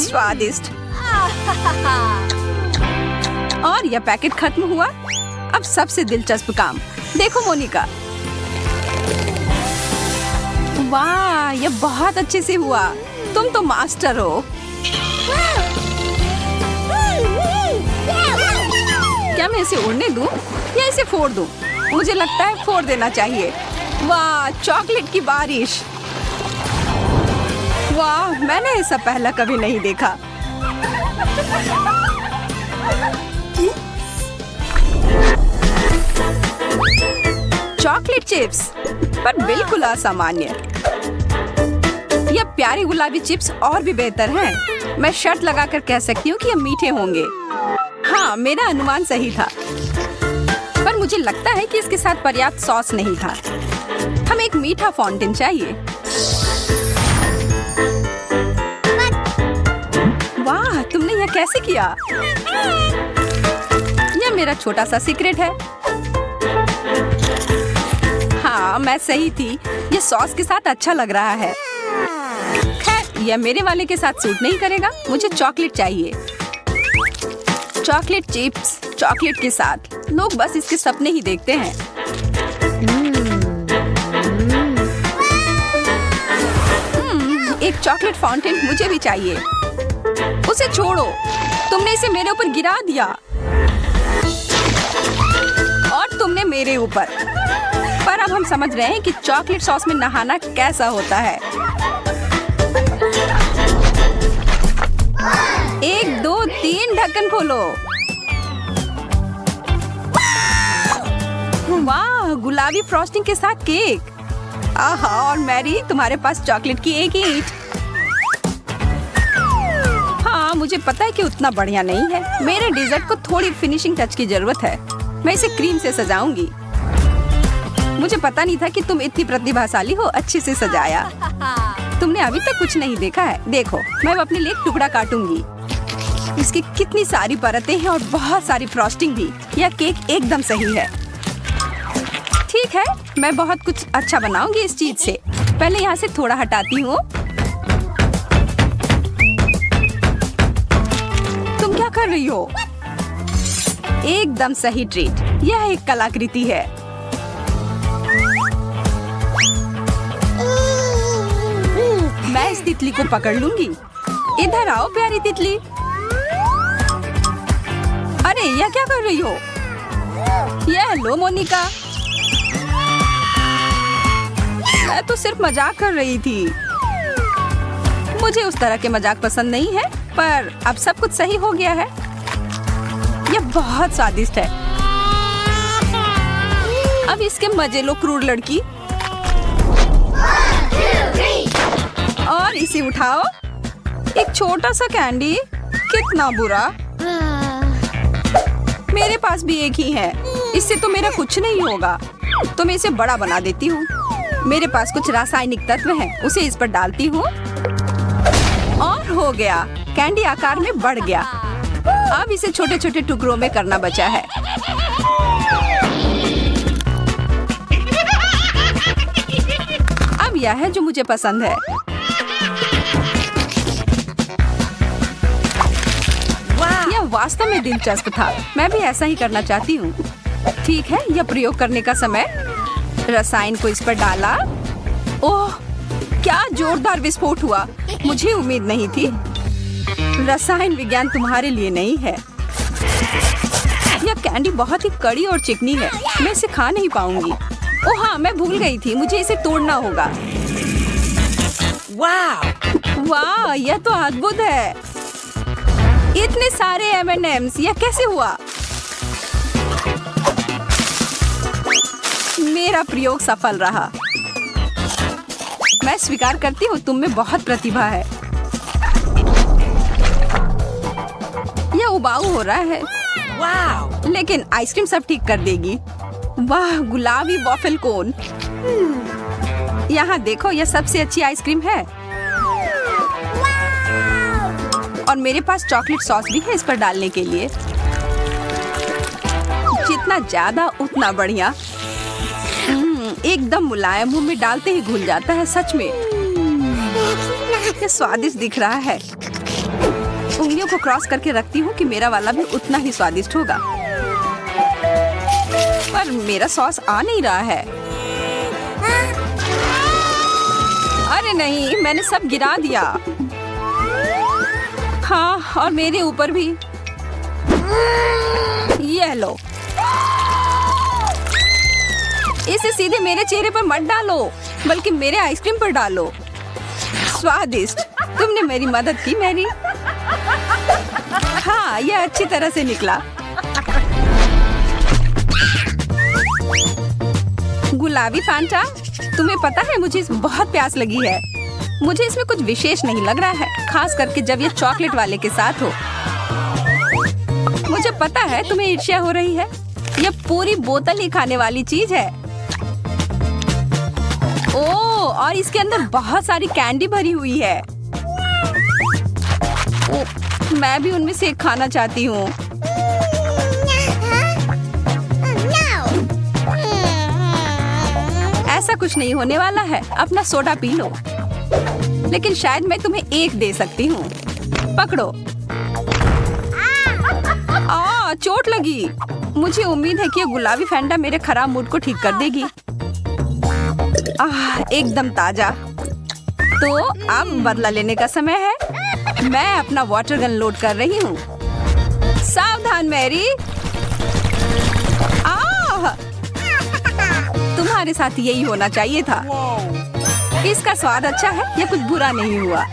स्वादिष्ट। और यह पैकेट खत्म हुआ। अब सबसे दिलचस्प काम देखो मोनिका। वाह, यह बहुत अच्छे से हुआ। तुम तो मास्टर हो। क्या मैं इसे उड़ने दूं या इसे फोड़ दूं? मुझे लगता है फोड़ देना चाहिए। वाह, चॉकलेट की बारिश। वाह, मैंने ऐसा पहला कभी नहीं देखा। चॉकलेट चिप्स, पर बिल्कुल असामान्य। यह प्यारे गुलाबी चिप्स और भी बेहतर हैं। मैं शर्त लगाकर कह सकती हूँ कि ये मीठे होंगे। हाँ, मेरा अनुमान सही था। पर मुझे लगता है कि इसके साथ पर्याप्त सॉस नहीं था। हमें एक मीठा फाउंटेन चाहिए। वाह, तुमने यह कैसे किया? यह मेरा छोटा सा सीक्रेट है। हाँ, मैं सही थी। यह सॉस के साथ अच्छा लग रहा है। खैर, यह मेरे वाले के साथ सूट नहीं करेगा। मुझे चॉकलेट चाहिए। चॉकलेट चिप्स चॉकलेट के साथ। लोग बस इसके सपने ही देखते हैं। एक चॉकलेट फाउंटेन मुझे भी चाहिए। उसे छोड़ो, तुमने इसे मेरे ऊपर गिरा दिया। और तुमने मेरे ऊपर। पर अब हम समझ रहे हैं कि चॉकलेट सॉस में नहाना कैसा होता है। 1 2 3 ढक्कन खोलो। वाह, गुलाबी फ्रॉस्टिंग के साथ केक। आहा, और मैरी, तुम्हारे पास चॉकलेट की एक ईंट। हाँ, मुझे पता है कि उतना बढ़िया नहीं है। मेरे डिजर्ट को थोड़ी फिनिशिंग टच की जरूरत है। मैं इसे क्रीम से सजाऊंगी। मुझे पता नहीं था कि तुम इतनी प्रतिभाशाली हो। अच्छे से सजाया। तुमने अभी तक कुछ नहीं देखा है। देखो, मैं अपने लिए एक टुकड़ा काटूंगी। इसकी कितनी सारी परतें हैं और बहुत सारी फ्रॉस्टिंग भी। यह केक एकदम सही है। ठीक है, मैं बहुत कुछ अच्छा बनाऊंगी इस चीज से। पहले यहाँ से थोड़ा हटाती हूँ। तुम क्या कर रही हो? एकदम सही ट्रीट। यह एक कलाकृति है। मैं इस तितली को पकड़ लूंगी। इधर आओ प्यारी तितली। अरे, यह क्या कर रही हो? यह लो मोनिका। मैं तो सिर्फ मजाक कर रही थी। मुझे उस तरह के मजाक पसंद नहीं है, पर अब सब कुछ सही हो गया है। यह बहुत स्वादिष्ट है। अब इसके मजे लो क्रूर लड़की। और इसे उठाओ। एक छोटा सा कैंडी, कितना बुरा। मेरे पास भी एक ही है, इससे तो मेरा कुछ नहीं होगा। तो मैं इसे बड़ा बना देती हूँ। मेरे पास कुछ रासायनिक तत्व हैं, उसे इस पर डालती हूँ और हो गया, कैंडी आकार में बढ़ गया। अब इसे छोटे छोटे टुकड़ों में करना बचा है। अब यह है जो मुझे पसंद है। यह वास्तव में दिलचस्प था। मैं भी ऐसा ही करना चाहती हूँ। ठीक है, यह प्रयोग करने का समय। रसायन को इस पर डाला। ओह, क्या जोरदार विस्फोट हुआ। मुझे उम्मीद नहीं थी। रसायन विज्ञान तुम्हारे लिए नहीं है। यह कैंडी बहुत ही कड़ी और चिकनी है। मैं इसे खा नहीं पाऊंगी। ओह हाँ, मैं भूल गई थी, मुझे इसे तोड़ना होगा। वाह, यह तो अद्भुत है। इतने सारे M&Ms, यह कैसे हुआ? मेरा प्रयोग सफल रहा। मैं स्वीकार करती हूँ, तुम में बहुत प्रतिभा है। यह उबाऊ हो रहा है। लेकिन आइसक्रीम सब ठीक कर देगी। वाह, गुलाबी वॉफल कोन। यहाँ देखो, यह सबसे अच्छी आइसक्रीम है। और मेरे पास चॉकलेट सॉस भी है इस पर डालने के लिए। जितना ज्यादा उतना बढ़िया। एकदम मुलायम, मुंह में डालते ही घुल जाता है। सच में यह स्वादिष्ट दिख रहा है। उंगलियों को क्रॉस करके रखती हूँ कि मेरा वाला भी उतना ही स्वादिष्ट होगा। पर मेरा सॉस आ नहीं रहा है। अरे नहीं, मैंने सब गिरा दिया। हाँ, और मेरे ऊपर भी। ये लो, इसे सीधे मेरे चेहरे पर मत डालो, बल्कि मेरे आइसक्रीम पर डालो। स्वादिष्ट, तुमने मेरी मदद की मैरी। हाँ, यह अच्छी तरह से निकला। गुलाबी फैंटा, तुम्हें पता है मुझे इसमें बहुत प्यास लगी है। मुझे इसमें कुछ विशेष नहीं लग रहा है, खास करके जब ये चॉकलेट वाले के साथ हो। मुझे पता है तुम्हें ईर्ष्या हो रही है। यह पूरी बोतल ही खाने वाली चीज है। ओह, और इसके अंदर बहुत सारी कैंडी भरी हुई है। ओह, मैं भी उनमें से एक खाना चाहती हूँ। ऐसा कुछ नहीं होने वाला है, अपना सोडा पी लो। लेकिन शायद मैं तुम्हें एक दे सकती हूँ। पकड़ो। चोट लगी। मुझे उम्मीद है कि ये गुलाबी फैंटा मेरे खराब मूड को ठीक कर देगी। एकदम ताजा। तो अब बदला लेने का समय है। मैं अपना वाटर गन लोड कर रही हूँ। सावधान मैरी। तुम्हारे साथ यही होना चाहिए था। इसका स्वाद अच्छा है, यह कुछ बुरा नहीं हुआ।